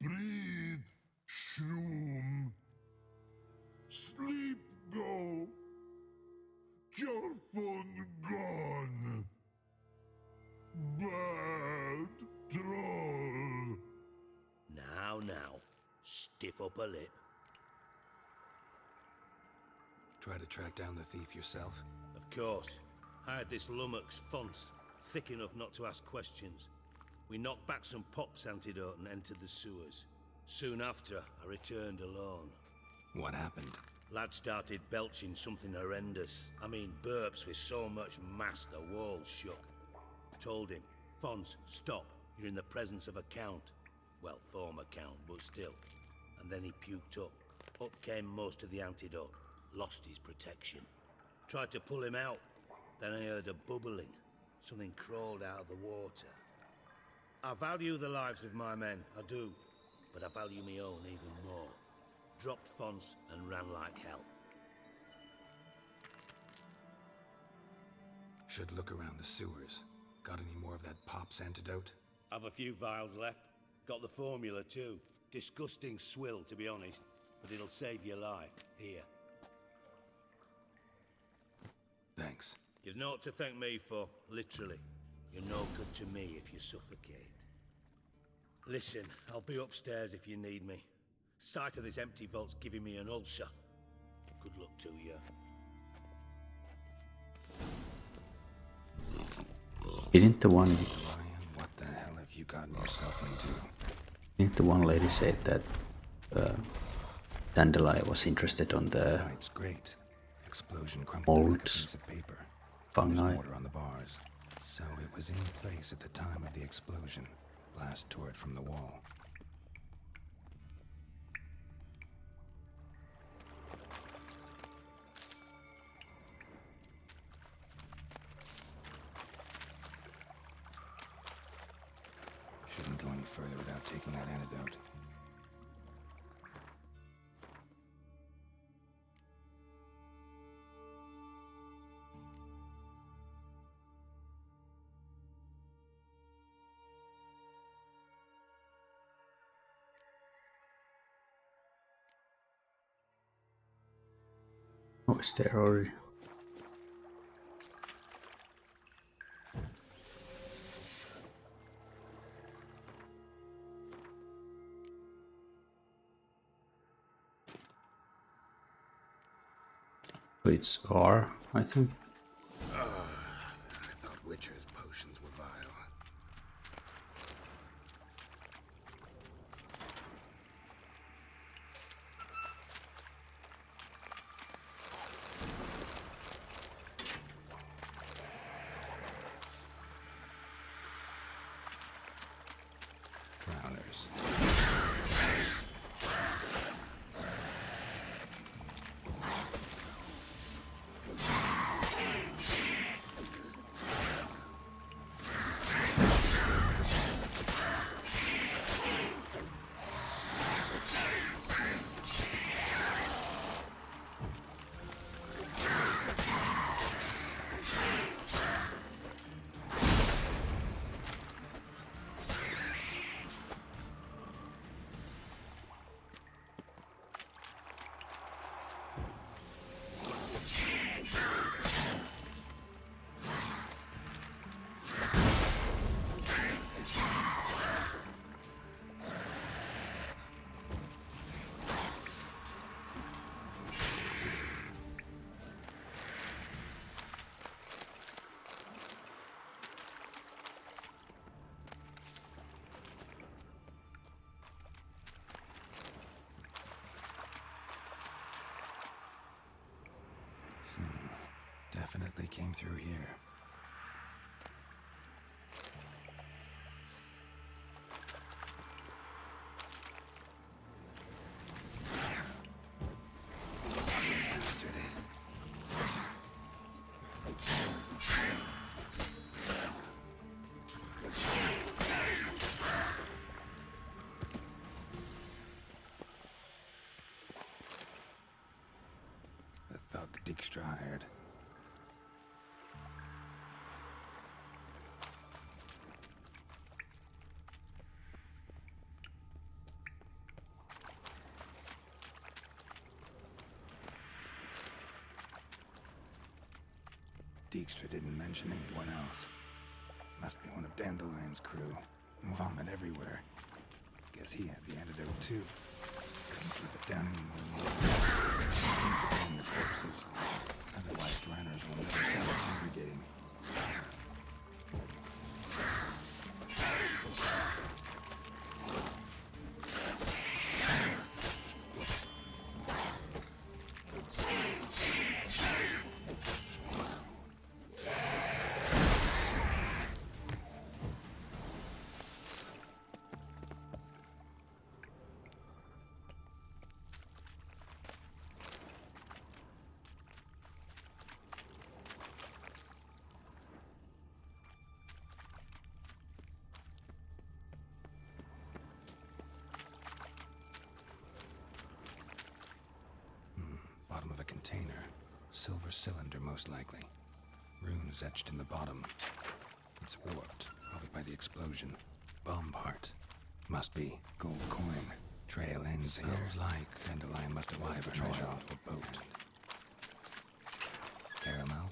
Breathe. Shroom. Sleep go. Jorfun gone. Bad troll. Now. Stiff up a lip. Try to track down the thief yourself? Of course. Hired this lummox Fonce, thick enough not to ask questions. We knocked back some Pop's antidote and entered the sewers. Soon after, I returned alone. What happened? Lad started belching something horrendous. I mean, burps with so much mass the walls shook. Told him, Fons, stop. You're in the presence of a count. Well, former count, but still. And then he puked up. Up came most of the antidote. Lost his protection. Tried to pull him out. Then I heard a bubbling. Something crawled out of the water. I value the lives of my men, I do. But I value my own even more. Dropped Fons and ran like hell. Should look around the sewers. Got any more of that Pop's antidote? Have a few vials left. Got the formula too. Disgusting swill, to be honest. But it'll save your life. Here. Thanks. You've naught to thank me for, literally. You're no good to me if you suffocate. Listen, I'll be upstairs if you need me. Sight of this empty vault's giving me an ulcer. Good luck to you. Didn't the one... What the hell have you gotten yourself into? Didn't the one lady say that Dandelion was interested on the Pipe's great. Explosion crumpled like a piece of paper. fungi? There's mortar on the bars. So it was in place at the time of the explosion. Blast tore it from the wall. Shouldn't go any further without taking that antidote. Oh, it's there already. It's R, I think. I thought Witcher's potions were vile. Drowners. Definitely came through here. The thug Dijkstra hired. Dijkstra didn't mention anyone else. Must be one of Dandelion's crew. Vomit everywhere. Guess he had the antidote too. Couldn't keep it down anymore. The corpses. Otherwise, runners will never stop congregating. silver cylinder, most likely. Runes etched in the bottom. It's warped, probably by the explosion. Bomb part. Must be gold coin. Trail ends here. Smells like Dandelion must have left the treasure onto a boat. Caramel.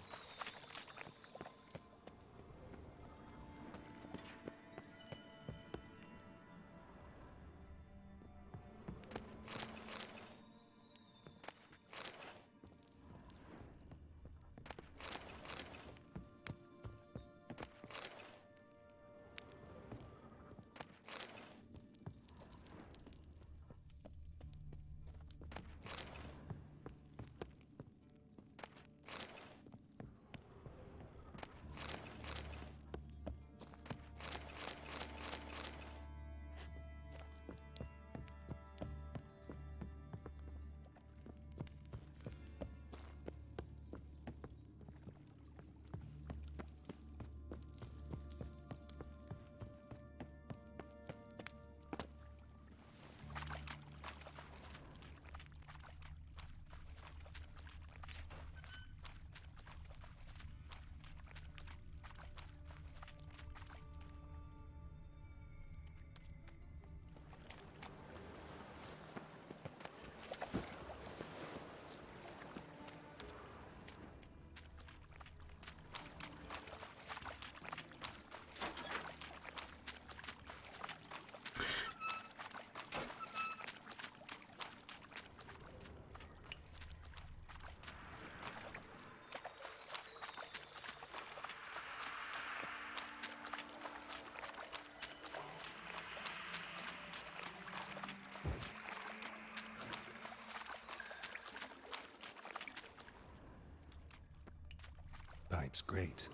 Pipe's great.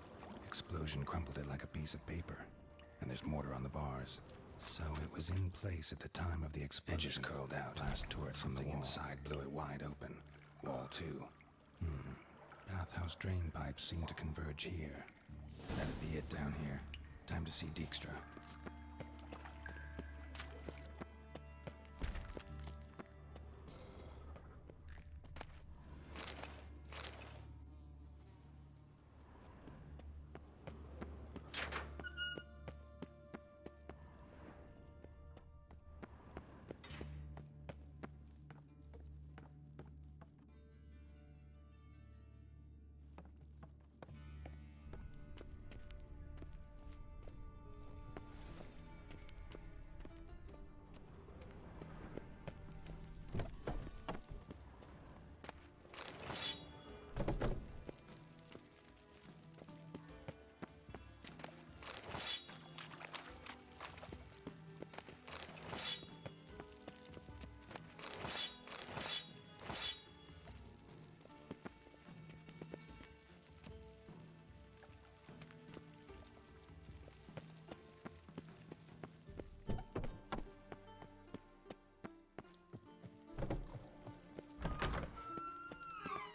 Explosion crumpled it like a piece of paper. And there's mortar on the bars. So it was in place at the time of the explosion. Edges curled out. Blast tore it from the inside, blew it wide open. Wall too. Bathhouse drain pipes seem to converge here. That'd be it down here. Time to see Dijkstra.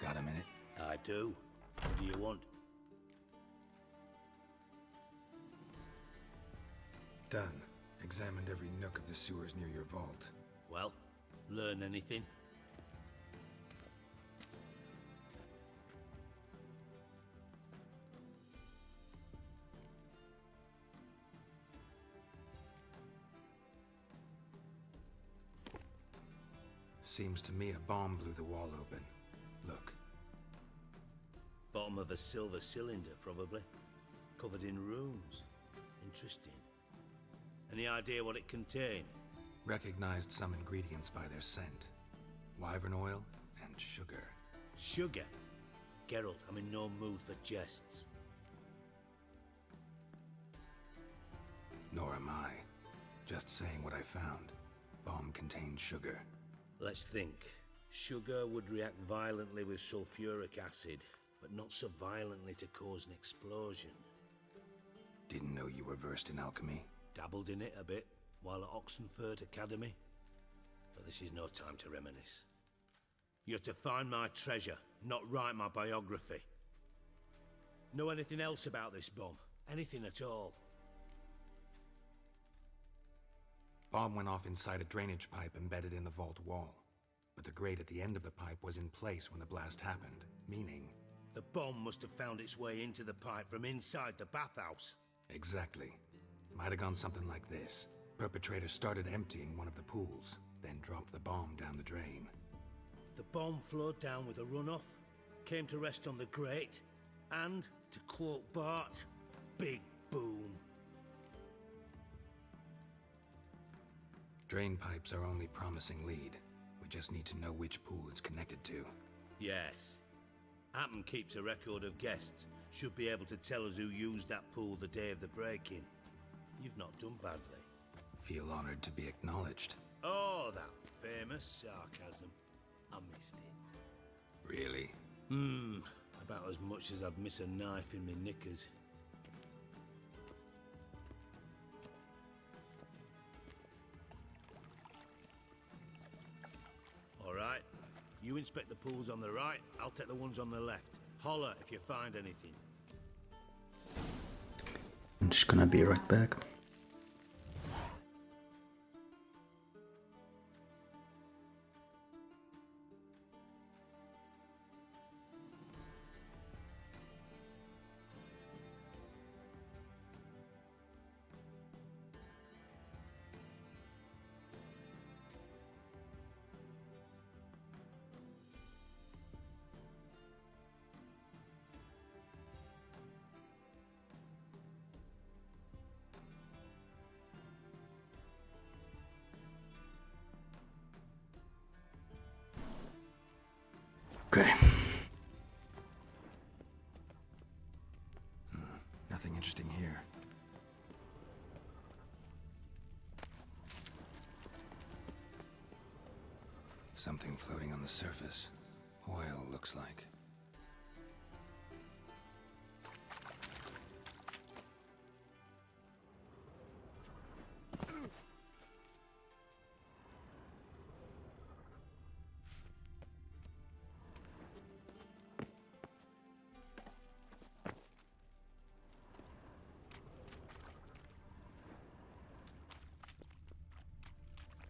Got a minute? I do. What do you want? Done. Examined every nook of the sewers near your vault. Well, learn anything? Seems to me a bomb blew the wall open. Look. Bottom of a silver cylinder, probably. Covered in runes. Interesting. Any idea what it contained? Recognized some ingredients by their scent. Wyvern oil and sugar. Sugar? Geralt, I'm in no mood for jests. Nor am I. Just saying what I found. Bomb contained sugar. Let's think. Sugar would react violently with sulfuric acid, but not so violently to cause an explosion. Didn't know you were versed in alchemy. Dabbled in it a bit while at Oxenford Academy. But this is no time to reminisce. You're to find my treasure, not write my biography. Know anything else about this bomb? Anything at all? Bomb went off inside a drainage pipe embedded in the vault wall. but the grate at the end of the pipe was in place when the blast happened, meaning... The bomb must have found its way into the pipe from inside the bathhouse. Exactly. Might have gone something like this. Perpetrator started emptying one of the pools, then dropped the bomb down the drain. The bomb flowed down with a runoff, came to rest on the grate, and, to quote Bart, big boom. Drain pipes are only promising lead. We just need to know which pool it's connected to. Yes. Appen keeps a record of guests. Should be able to tell us who used that pool the day of the break-in. You've not done badly. Feel honored to be acknowledged. Oh, that famous sarcasm. I missed it. Really? About as much as I'd miss a knife in my knickers. All right. You inspect the pools on the right, I'll take the ones on the left. Holler if you find anything. I'm just gonna be right back. Okay. Nothing interesting here. Something floating on the surface. Oil, looks like.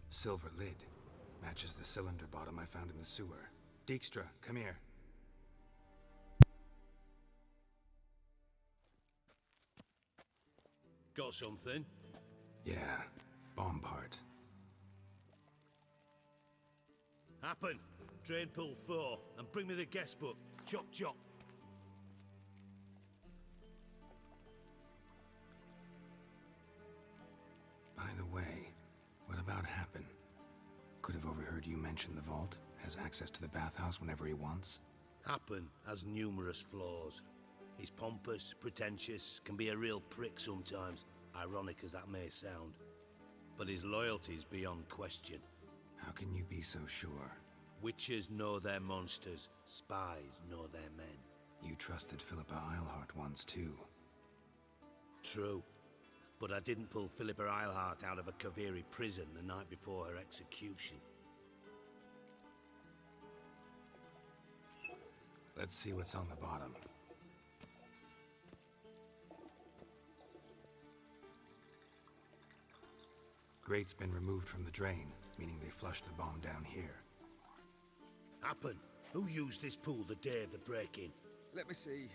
Silver lid. Matches the cylinder bottom I found in the sewer. Dijkstra, come here. Got something? Yeah, bomb part. Happen. Drain pool 4, and bring me the guest book. Chop chop. By the way, what about Happen? Could have overheard you mention the vault. Has access to the bathhouse whenever he wants. Happen has numerous flaws. He's pompous, pretentious, can be a real prick sometimes, ironic as that may sound. But his loyalty's beyond question. How can you be so sure? Witches know their monsters, spies know their men. You trusted Philippa Eilhart once too. True. But I didn't pull Philippa Eilhart out of a Kaviri prison the night before her execution. Let's see what's on the bottom. Grate's been removed from the drain, meaning they flushed the bomb down here. Happen. Who used this pool the day of the break-in? Let me see.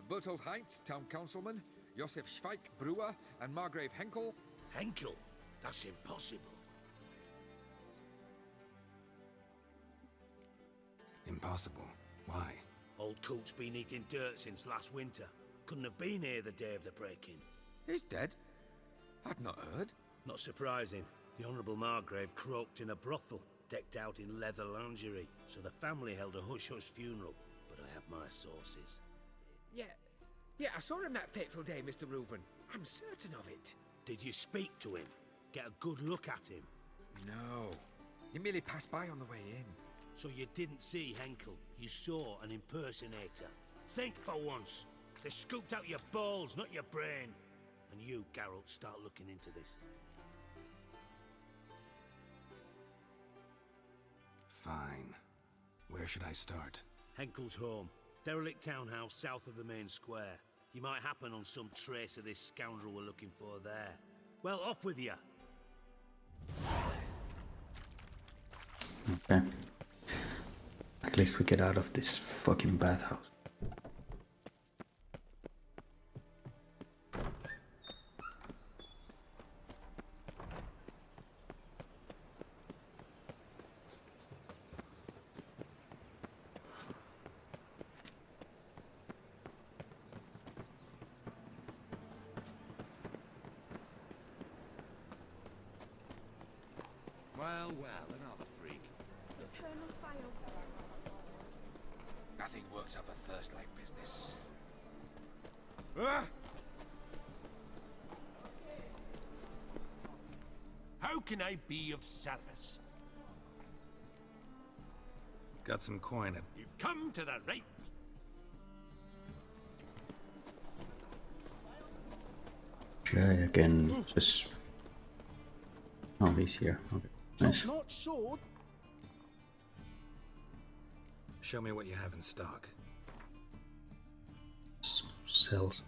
Bertold Heinz, town councilman, Josef Schweik, brewer, and Margrave Henkel. Henkel? That's impossible. Impossible? Why? Old Coot's been eating dirt since last winter. Couldn't have been here the day of the break-in. He's dead? I'd not heard. Not surprising. The Honourable Margrave croaked in a brothel, decked out in leather lingerie, so the family held a hush-hush funeral. But I have my sources. Yeah, I saw him that fateful day, Mr. Reuven. I'm certain of it. Did you speak to him? Get a good look at him? No. He merely passed by on the way in. So you didn't see Henkel. You saw an impersonator. Think for once. They scooped out your balls, not your brain. And you, Geralt, start looking into this. Fine. Where should I start? Henkel's home. Derelict townhouse south of the main square. You might happen on some trace of this scoundrel we're looking for there. Well, off with you. Okay. At least we get out of this fucking bathhouse. Well, another freak. Eternal fire. Nothing works up a thirst like business. How can I be of service? Got some coin. You've come to the right. Okay, again, just. Oh, he's here. Okay, nice. Not sword. Show me what you have in stock. Cells.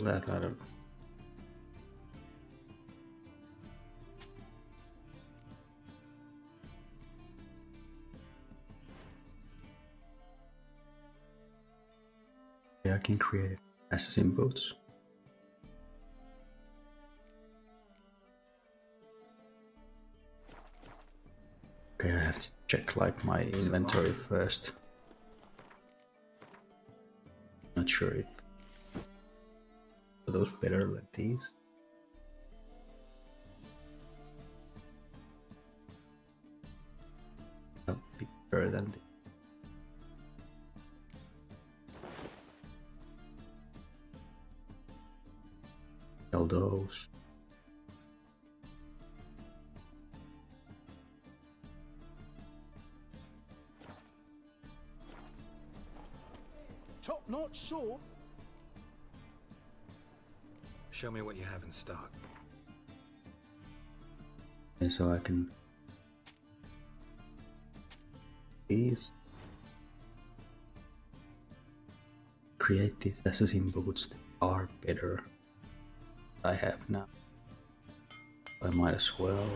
That ladder. Yeah, I can create assassin boots. Okay, I have to check like my inventory first. Not sure if are those better than these. That'll be better than the. Sell those. Top-notch sword. Show me what you have in stock. And so I can these create these assassin boots that are better than I have now. I might as well.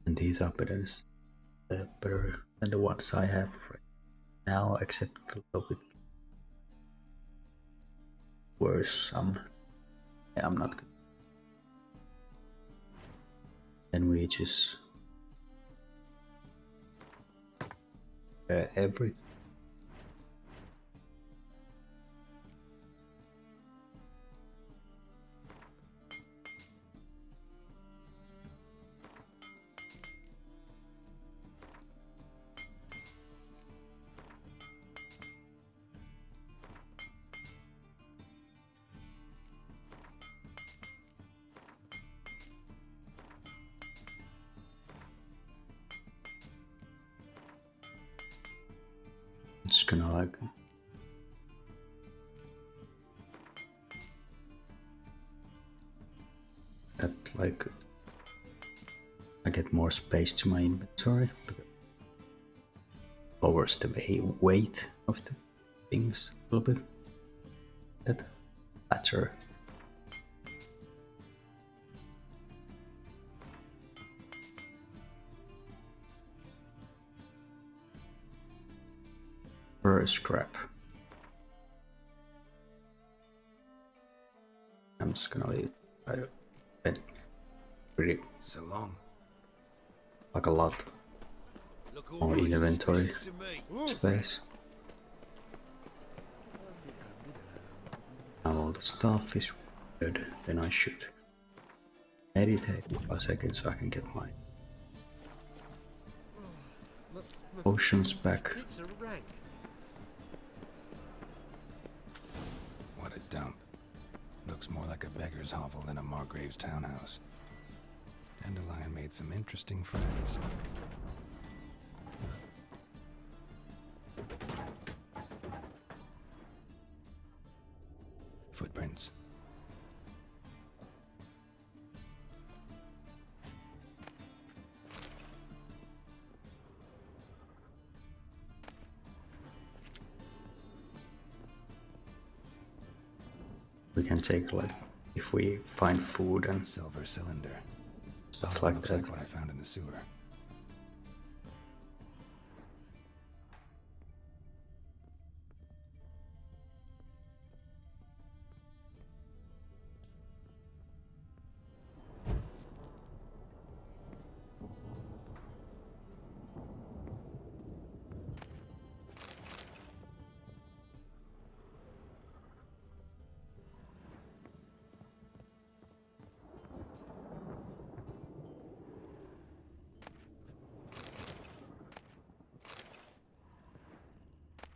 And these are better than the ones I have right now, except a little bit worse. Yeah, I'm not good. Then we just everything. Just gonna like that, like I get more space to my inventory because it lowers the weight of the things a little bit. That better. Scrap. I'm just gonna leave it pretty so long. like a lot. Look More inventory space. Now all the stuff is good, then I should meditate for a second so I can get my potions back. What a dump. Looks more like a beggar's hovel than a Margrave's townhouse. Dandelion made some interesting friends. Footprints. We can take, like, if we find food and silver cylinder. Stuff like Looks that. like what I found in the sewer.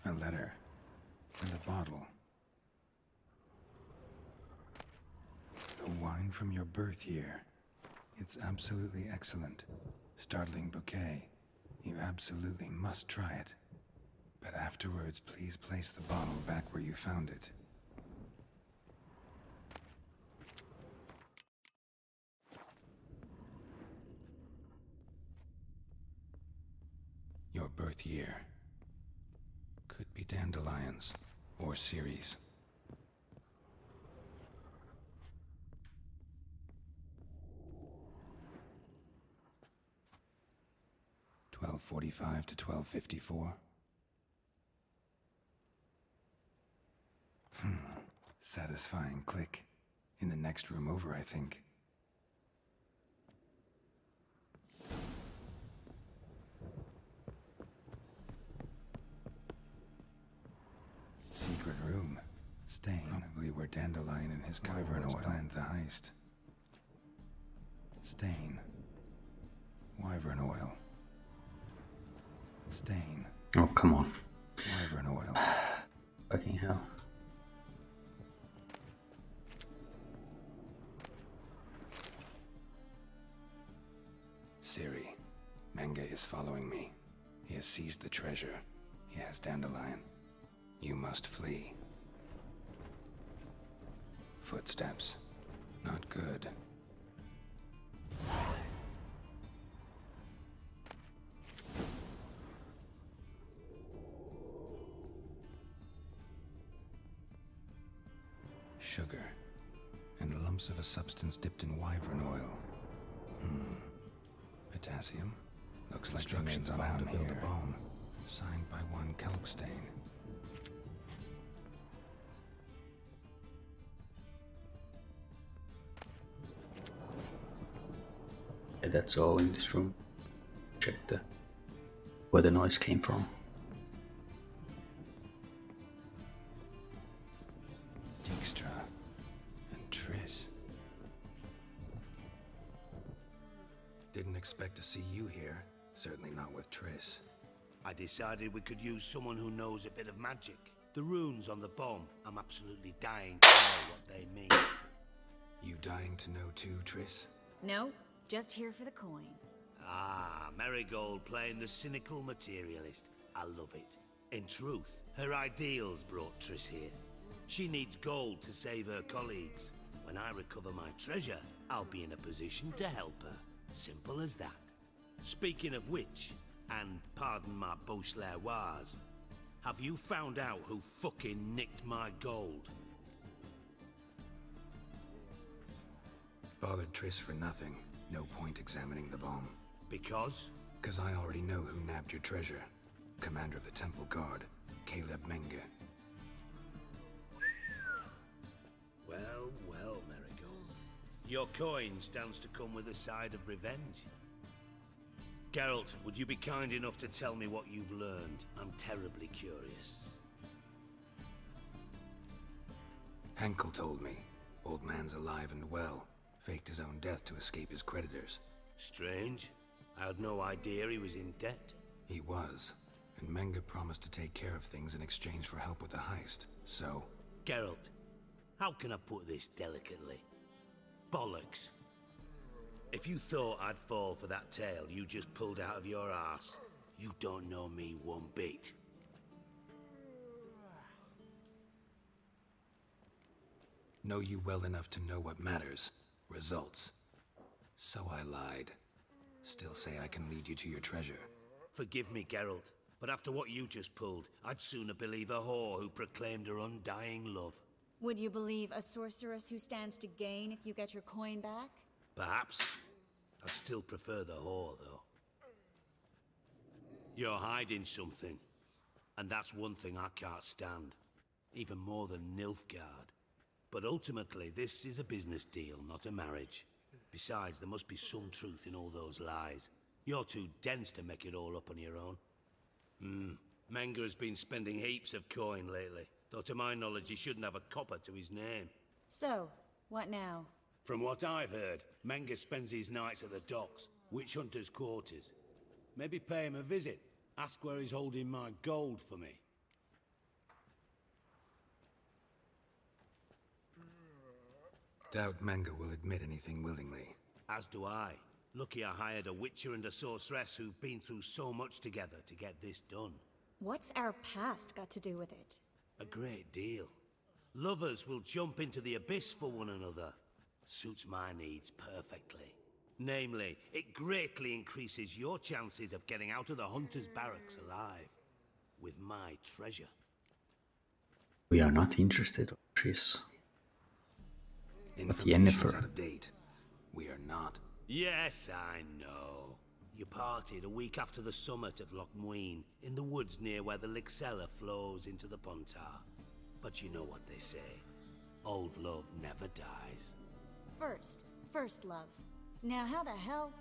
A letter and a bottle. The wine from your birth year. It's absolutely excellent. Startling bouquet. You absolutely must try it. But afterwards, please place the bottle back where you found it. Your birth year. Could be dandelions or Ceres. $12:45 to $12:54. Satisfying click. In the next room over, I think. Secret room. Stain. Probably where Dandelion and his Wyvern oil planned the heist. Stain. Wyvern oil. Stain. Oh, come on. Wyvern oil. Fucking hell. Siri. Menge is following me. He has seized the treasure. He has Dandelion. You must flee. Footsteps. Not good. Sugar. And lumps of a substance dipped in wyvern oil. Potassium. Looks like instructions on how to build a bomb. Signed by one Kalkstain. Yeah, that's all in this room. Check where the noise came from. Dijkstra and Triss. Didn't expect to see you here. Certainly not with Triss. I decided we could use someone who knows a bit of magic. The runes on the bomb, I'm absolutely dying to know what they mean. You dying to know too, Triss? No, just here for the coin. Ah, Marigold playing the cynical materialist. I love it. In truth, her ideals brought Triss here. She needs gold to save her colleagues. When I recover my treasure, I'll be in a position to help her. Simple as that. Speaking of which, and pardon my Beauclervoise, have you found out who fucking nicked my gold? Bothered Triss for nothing. No point examining the bomb. Because? Because I already know who nabbed your treasure. Commander of the Temple Guard, Caleb Menge. Well, well, Marigold. Your coin stands to come with a side of revenge. Geralt, would you be kind enough to tell me what you've learned? I'm terribly curious. Henkel told me. Old man's alive and well. Faked his own death to escape his creditors. Strange. I had no idea he was in debt. He was. And Menge promised to take care of things in exchange for help with the heist. So... Geralt, how can I put this delicately? Bollocks. If you thought I'd fall for that tale you just pulled out of your arse, you don't know me one bit. Know you well enough to know what matters. Results. So I lied. Still say I can lead you to your treasure. Forgive me, Geralt, but after what you just pulled, I'd sooner believe a whore who proclaimed her undying love. Would you believe a sorceress who stands to gain if you get your coin back? Perhaps. I'd still prefer the whore, though. You're hiding something, and that's one thing I can't stand. Even more than Nilfgaard. But ultimately, this is a business deal, not a marriage. Besides, there must be some truth in all those lies. You're too dense to make it all up on your own. Menge has been spending heaps of coin lately, though to my knowledge he shouldn't have a copper to his name. So, what now? From what I've heard, Menge spends his nights at the docks, witch hunters' quarters. Maybe pay him a visit. Ask where he's holding my gold for me. Doubt Menge will admit anything willingly. As do I. Lucky I hired a witcher and a sorceress who've been through so much together to get this done. What's our past got to do with it? A great deal. Lovers will jump into the abyss for one another. Suits my needs perfectly. Namely, it greatly increases your chances of getting out of the hunter's barracks alive. With my treasure. We are not interested, Tris. But Information's out of date. We are not. Yes, I know. You partied a week after the summit at Loch Muine, in the woods near where the Lixella flows into the Pontar. But you know what they say. Old love never dies. First love. Now how the hell?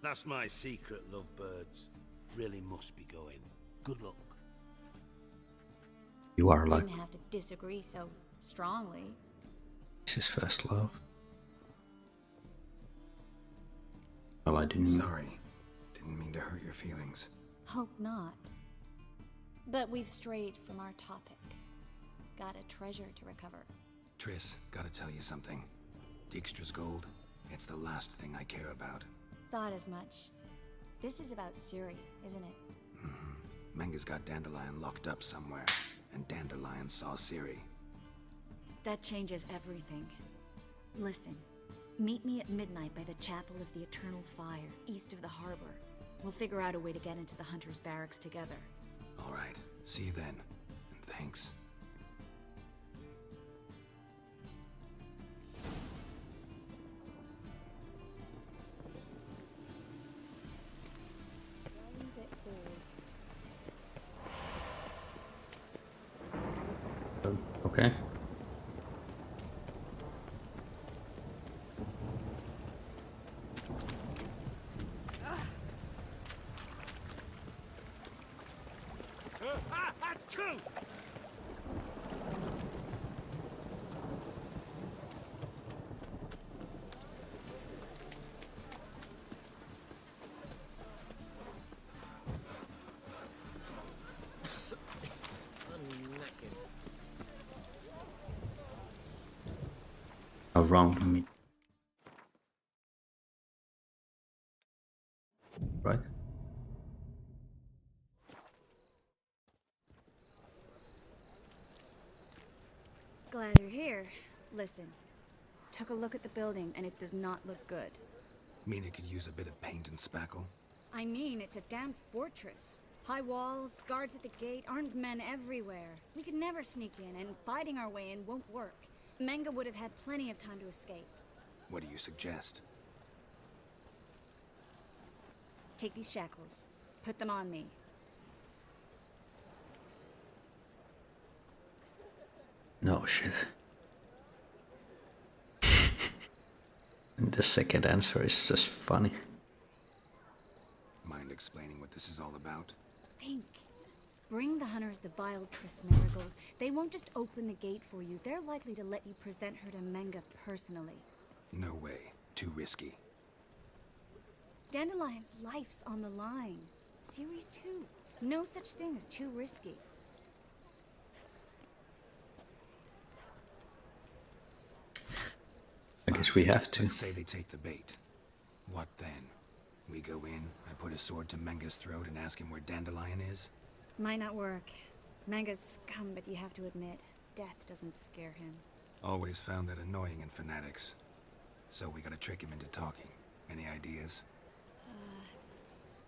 That's my secret, lovebirds. Really must be going. Good luck. You are like... Didn't have to disagree so strongly. This is first love. Well, I didn't... Sorry. Didn't mean to hurt your feelings. Hope not. But we've strayed from our topic. Got a treasure to recover. Triss, gotta tell you something. Dijkstra's gold, it's the last thing I care about. Thought as much. This is about Ciri, isn't it? Menge's got Dandelion locked up somewhere, and Dandelion saw Ciri. That changes everything. Listen, meet me at midnight by the Chapel of the Eternal Fire, east of the harbor. We'll figure out a way to get into the Hunter's Barracks together. All right, see you then, and thanks. Okay. Around me. Right? Glad you're here. Listen, took a look at the building and it does not look good. Mean it could use a bit of paint and spackle? I mean, it's a damn fortress. High walls, guards at the gate, armed men everywhere. We could never sneak in, and fighting our way in won't work. Menge would have had plenty of time to escape. What do you suggest? Take these shackles. Put them on me. No shit. And the second answer is just funny. explaining what this is all about? Think. Bring the hunters the vile Triss Marigold. They won't just open the gate for you. They're likely to let you present her to Menga personally. No way. Too risky. Dandelion's life's on the line. Series 2. No such thing as too risky. I guess we have to. Let's say they take the bait. What then? We go in, I put a sword to Menga's throat and ask him where Dandelion is? Might not work. Menga's scum, but you have to admit, death doesn't scare him. Always found that annoying in fanatics. So we gotta trick him into talking. Any ideas?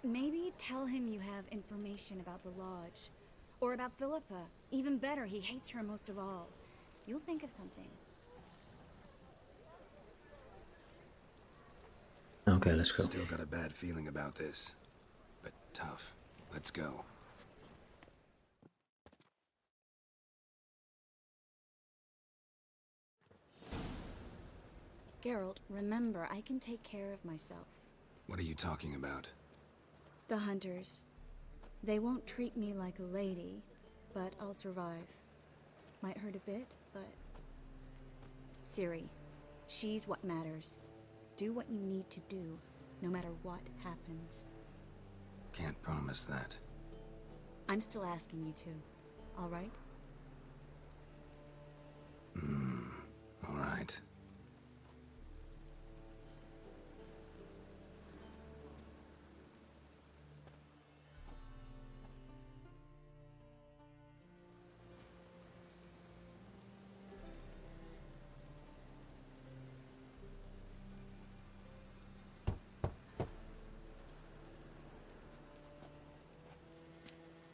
Maybe tell him you have information about the Lodge. Or about Philippa. Even better, he hates her most of all. You'll think of something. Okay, let's go. Still got a bad feeling about this. But tough. Let's go. Geralt, remember, I can take care of myself. What are you talking about? The hunters. They won't treat me like a lady, but I'll survive. Might hurt a bit, but... Ciri, she's what matters. Do what you need to do, no matter what happens. Can't promise that. I'm still asking you to, all right? All right.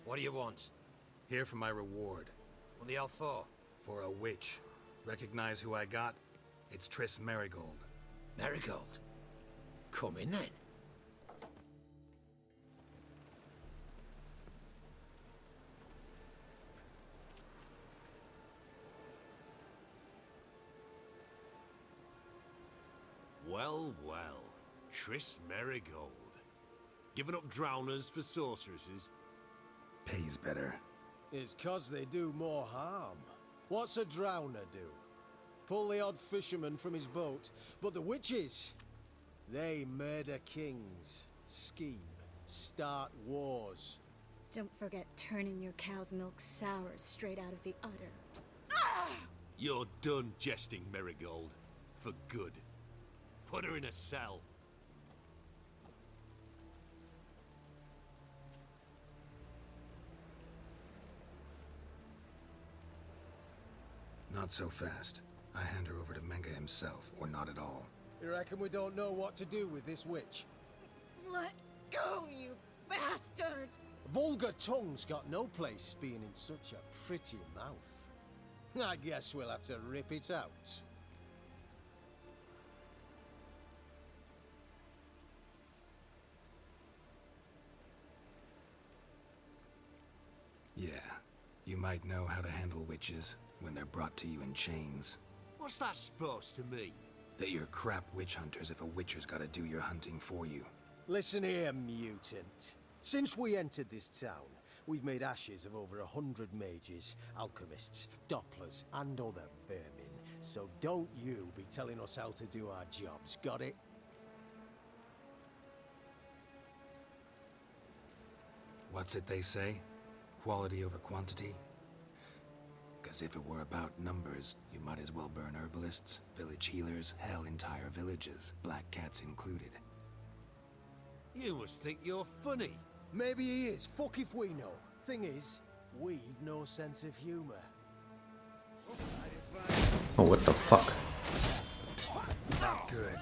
What do you want? Here for my reward. What the hell for? For a witch. Recognize who I got? It's Triss Marigold. Marigold? Come in then. Well, well. Triss Marigold. Giving up drowners for sorceresses? Pays better. It's 'cause they do more harm. What's a drowner do? Pull the odd fisherman from his boat. But the witches, they murder kings, scheme, start wars. Don't forget turning your cow's milk sour straight out of the udder. You're done jesting, Marigold. For good. Put her in a cell. Not so fast. I hand her over to Menga himself, or not at all. You reckon we don't know what to do with this witch? Let go, you bastard! Vulgar tongue's got no place being in such a pretty mouth. I guess we'll have to rip it out. Yeah, you might know how to handle witches when they're brought to you in chains. What's that supposed to mean? That you're crap witch hunters if a witcher's gotta do your hunting for you. Listen here, mutant. Since we entered this town, we've made ashes of over 100 mages, alchemists, dopplers, and other vermin. So don't you be telling us how to do our jobs, got it? What's it they say? Quality over quantity? 'Cause if it were about numbers, you might as well burn herbalists, village healers, hell, entire villages, black cats included. You must think you're funny. Maybe he is, fuck if we know. Thing is, we've no sense of humor. Oh, what the fuck? Not good.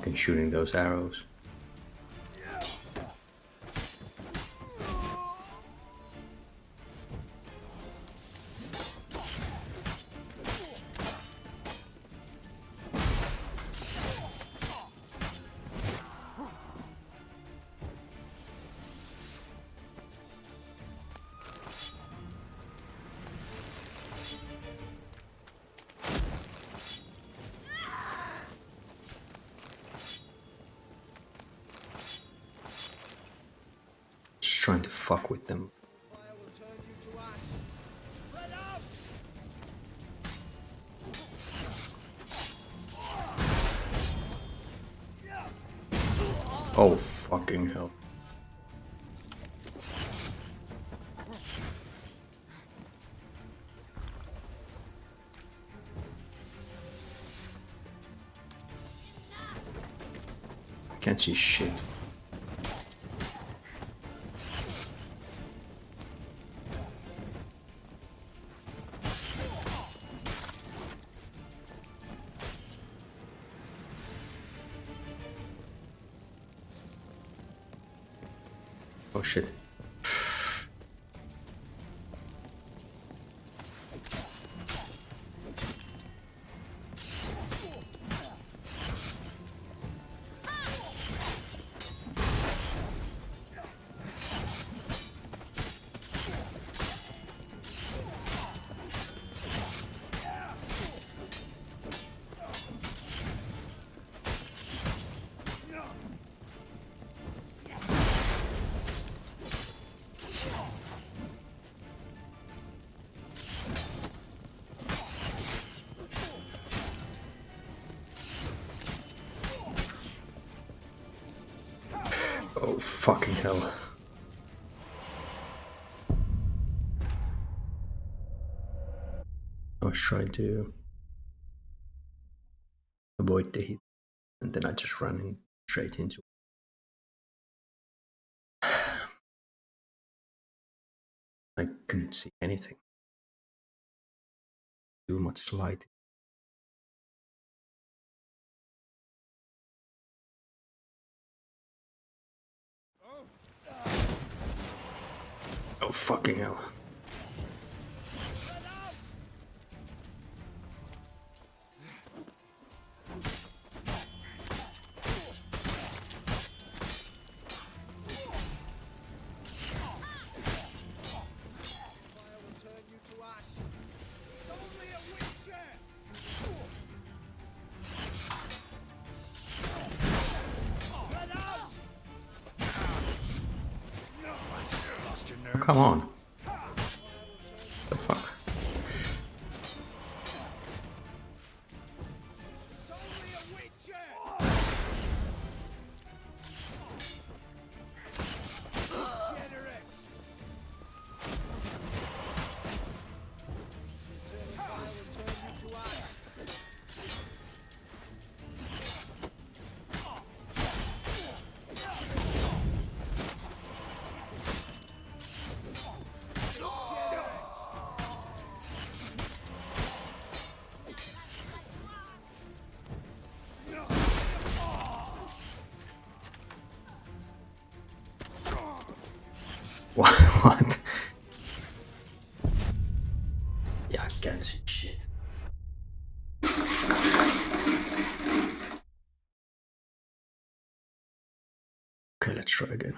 fucking shooting those arrows. Trying to fuck with them. Oh fucking hell. Can't see shit. Oh shit. Oh fucking hell. I was trying to avoid the hit and then I just ran in straight into it. I couldn't see anything. Too much light. Oh fucking hell. Come on. The fuck? What? Yeah, I can't see shit. Okay, let's try again.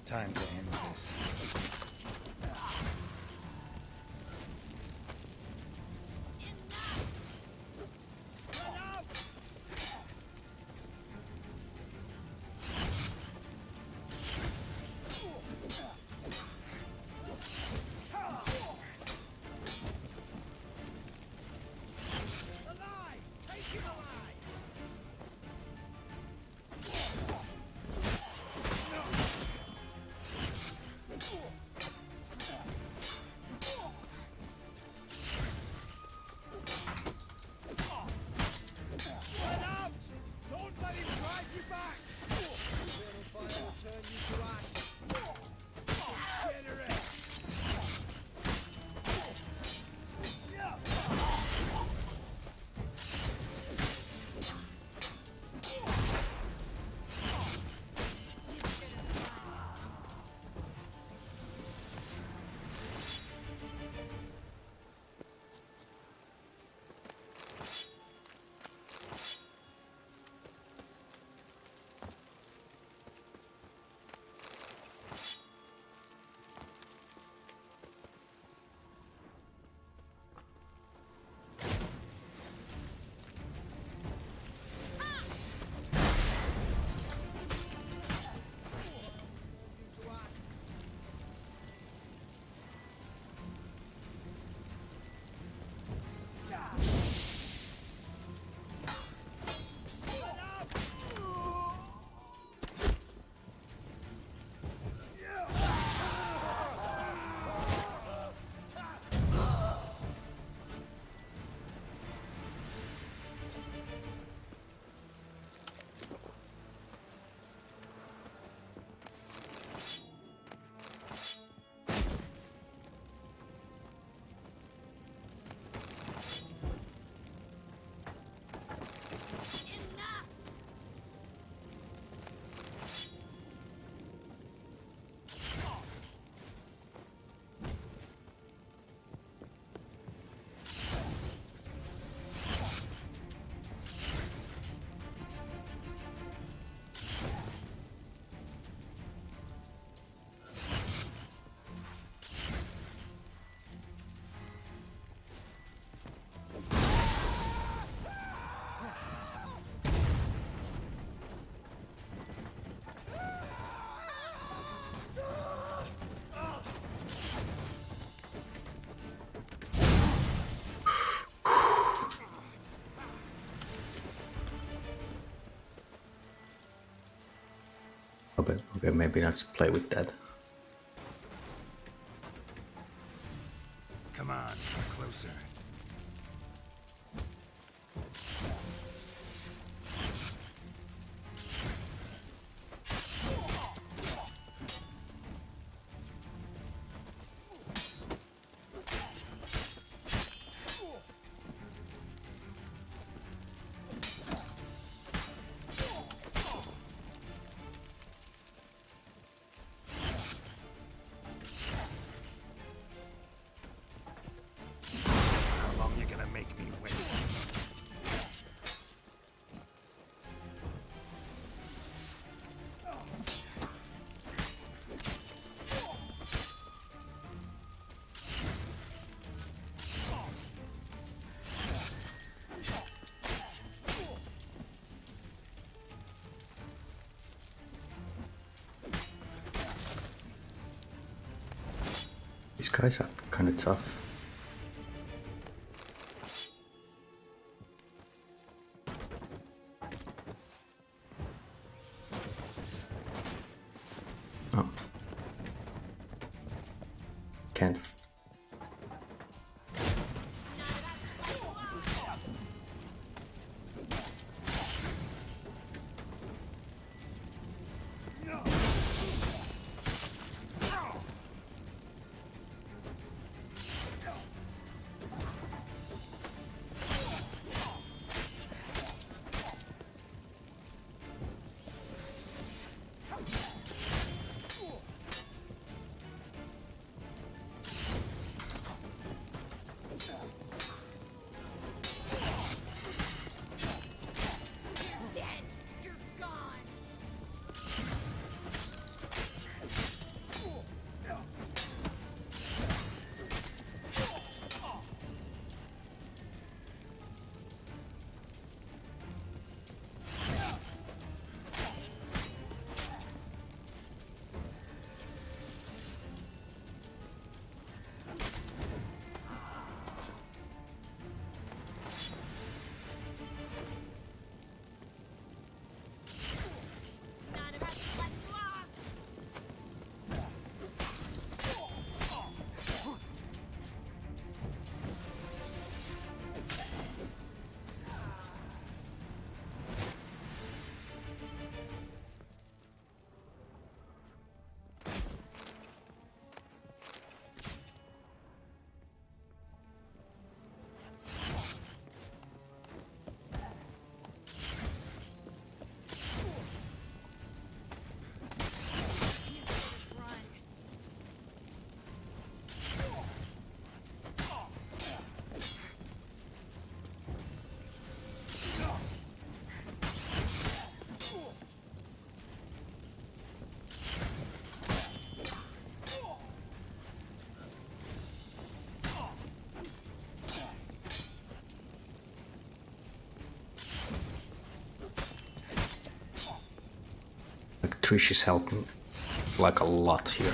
Time to end this. but okay, maybe let's play with that. Come on, closer. How long you gonna make me wait? These guys are kind of tough. Oh. Can't. Like Trish is helping like a lot here.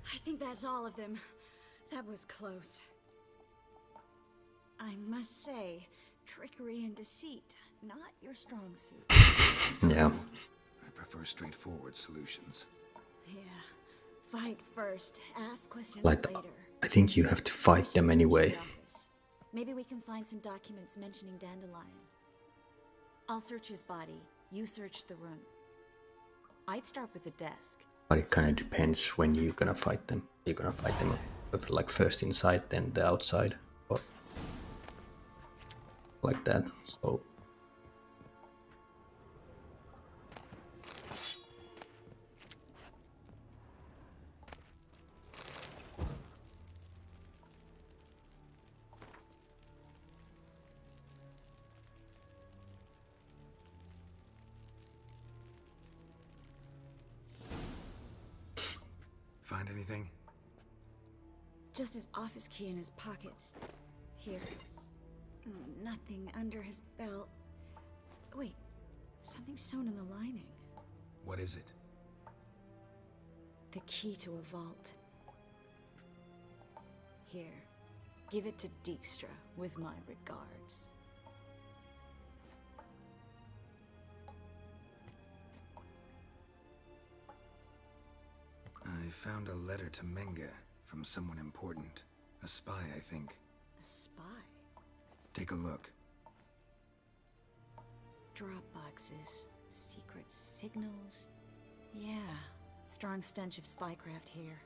I think that's all of them. That was close. I must say, trickery and deceit, not your strong suit. Yeah. I prefer straightforward solutions. Yeah. Fight first, ask questions Like, later. I think you have to fight them anyway. Maybe we can find some documents mentioning Dandelion. I'll search his body. You search the room. I'd start with the desk. But it kind of depends when you're gonna fight them. You're gonna fight them like first inside, then the outside, or like that. So Find anything? Just his office key in his pockets. Here. Nothing under his belt. Wait, something sewn in the lining. What is it? The key to a vault. Here, give it to Dijkstra with my regards. I found a letter to Menga from someone important. A spy, I think. A spy? Take a look. Drop boxes, secret signals. Yeah, strong stench of spycraft here.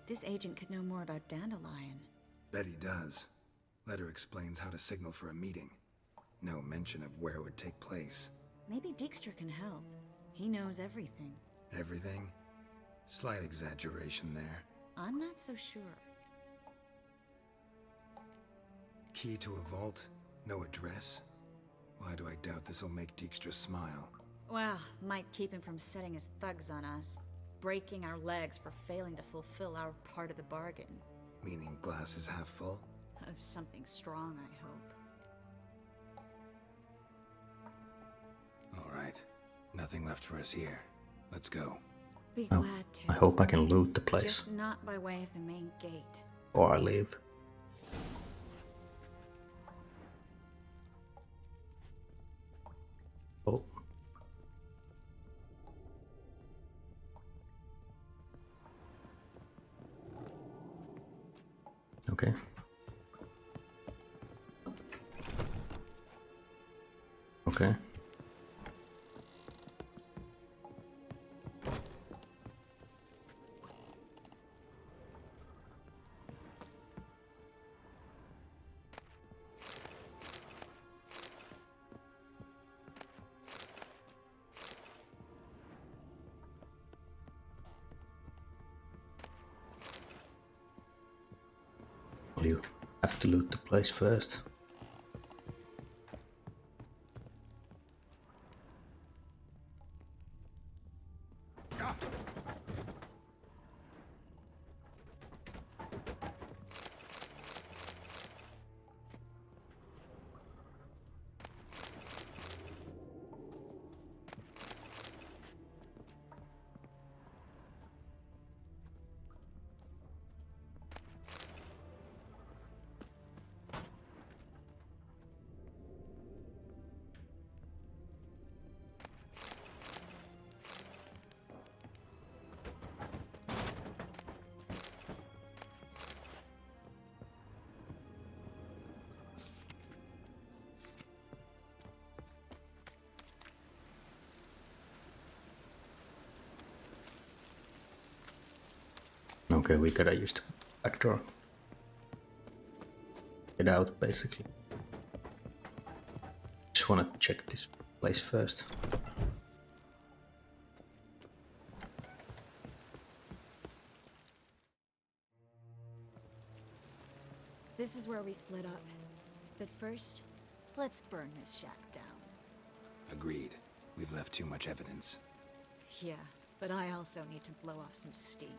This agent could know more about Dandelion. Bet he does. Letter explains how to signal for a meeting. No mention of where it would take place. Maybe Dijkstra can help. He knows everything. Everything? Slight exaggeration there. I'm not so sure. Key to a vault? No address? Why do I doubt this'll make Dijkstra smile? Well, might keep him from setting his thugs on us. Breaking our legs for failing to fulfill our part of the bargain. Meaning glass is half full? Of something strong, I hope. Alright. Nothing left for us here. Let's go. Be glad to. I hope I can loot the place. Just not by way of the main gate. Or I leave. Oh. Okay. Okay. Well, you have to loot the place first. Okay, we gotta use the back door. Get out, basically. Just wanna check this place first. This is where we split up. But first, let's burn this shack down. Agreed. We've left too much evidence. Yeah, but I also need to blow off some steam.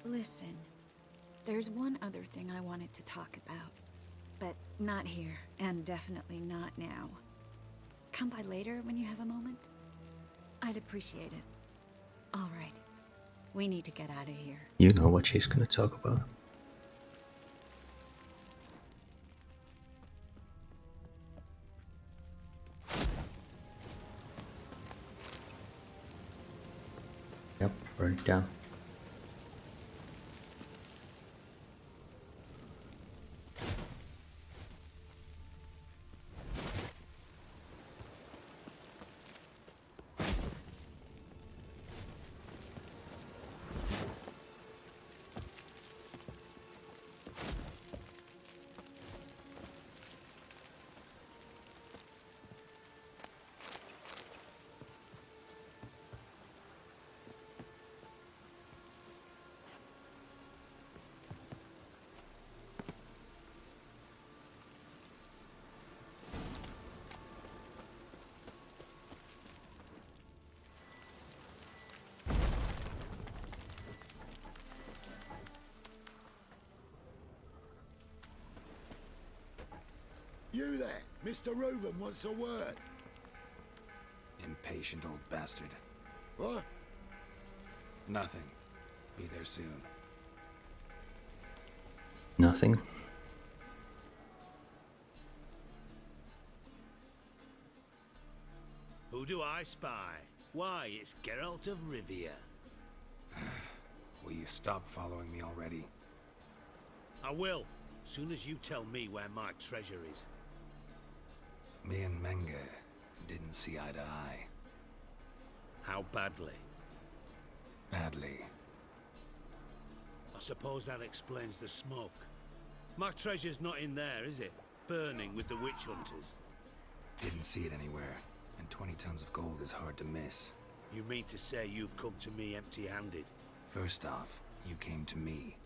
Listen, there's one other thing I wanted to talk about. But not here, and definitely not now. Come by later when you have a moment? I'd appreciate it. Alright, we need to get out of here. You know what she's gonna talk about. Yep, burn it down. You there, Mr. REUVEN wants a word. Impatient old bastard. What? Nothing. Be there soon. Nothing. Who do I spy? Why, it's Geralt of Rivia. Will you stop following me already? I will, soon as you tell me where my treasure is. Me and Menge didn't see eye to eye. How badly? Badly. I suppose that explains the smoke. My treasure's not in there, is it? Burning with the witch hunters. Didn't see it anywhere, and 20 tons of gold is hard to miss. You mean to say you've come to me empty-handed? First off, you came to me.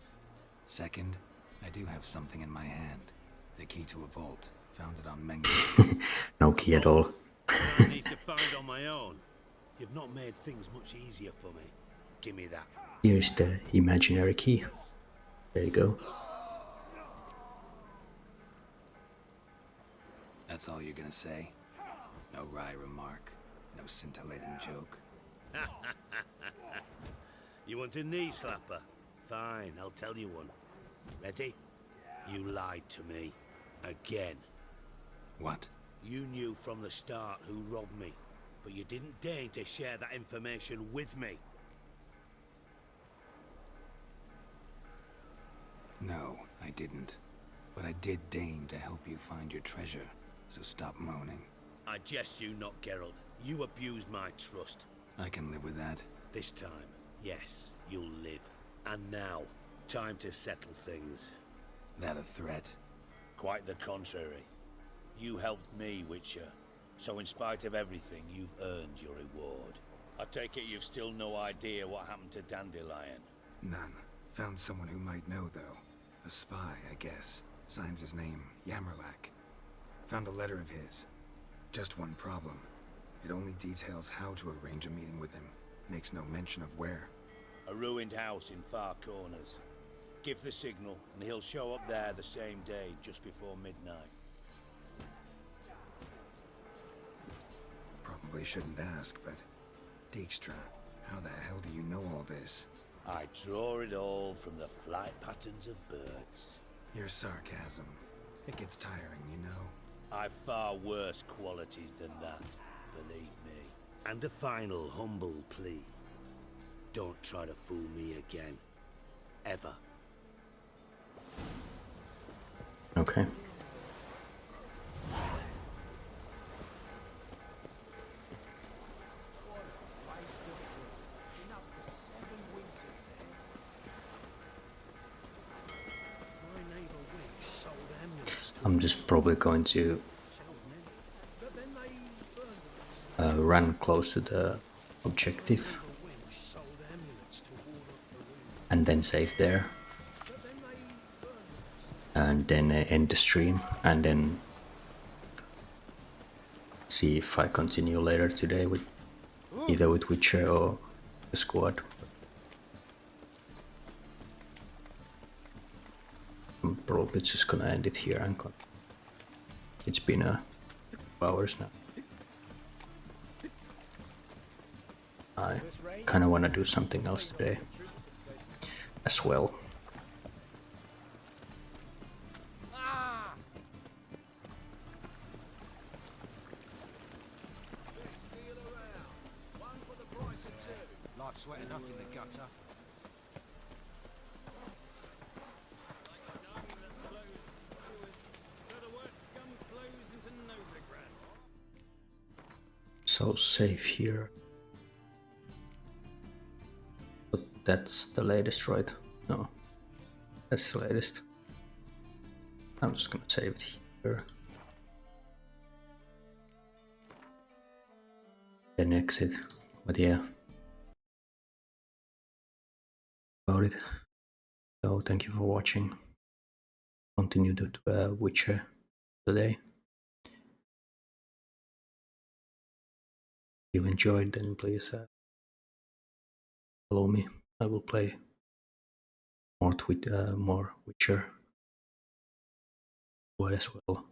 Second, I do have something in my hand. The key to a vault. Found it on Menge. No key at all. I need to find on my own. You've not made things much easier for me. Give me that. Here's the imaginary key. There you go. That's all you're gonna say? No wry remark? No scintillating joke? You want a knee slapper? Fine, I'll tell you one. Ready? You lied to me. Again. What? You knew from the start who robbed me, but you didn't deign to share that information with me. No, I didn't. But I did deign to help you find your treasure, so stop moaning. I jest you not, Geralt. You abused my trust. I can live with that. This time, yes, you'll live. And now, time to settle things. That a threat? Quite the contrary. You helped me, Witcher. So in spite of everything, you've earned your reward. I take it you've still no idea what happened to Dandelion? None. Found someone who might know, though. A spy, I guess. Signs his name, Yammerlack. Found a letter of his. Just one problem. It only details how to arrange a meeting with him. Makes no mention of where. A ruined house in Far Corners. Give the signal, and he'll show up there the same day, just before midnight. Probably shouldn't ask, but... Dijkstra, how the hell do you know all this? I draw it all from the flight patterns of birds. Your sarcasm. It gets tiring, you know. I've far worse qualities than that, believe me. And a final humble plea. Don't try to fool me again. Ever. Okay. I'm just probably going to run close to the objective and then save there and then end the stream and then see if I continue later today with either with Witcher or the squad. I'm probably just gonna end it here and it's been a few hours now. I kinda wanna do something else today as well. Life's wet enough in the gutter. So safe here. But that's the latest, right? No, that's the latest. I'm just gonna save it here. Then exit. But yeah. About it. So thank you for watching. Continue to Witcher today. If you enjoyed, then please follow me. I will play more Witcher as well,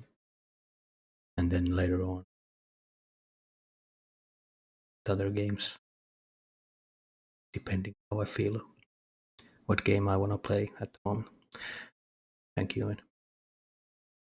and then later on other games. depending how I feel, what game I want to play at the moment. Thank you.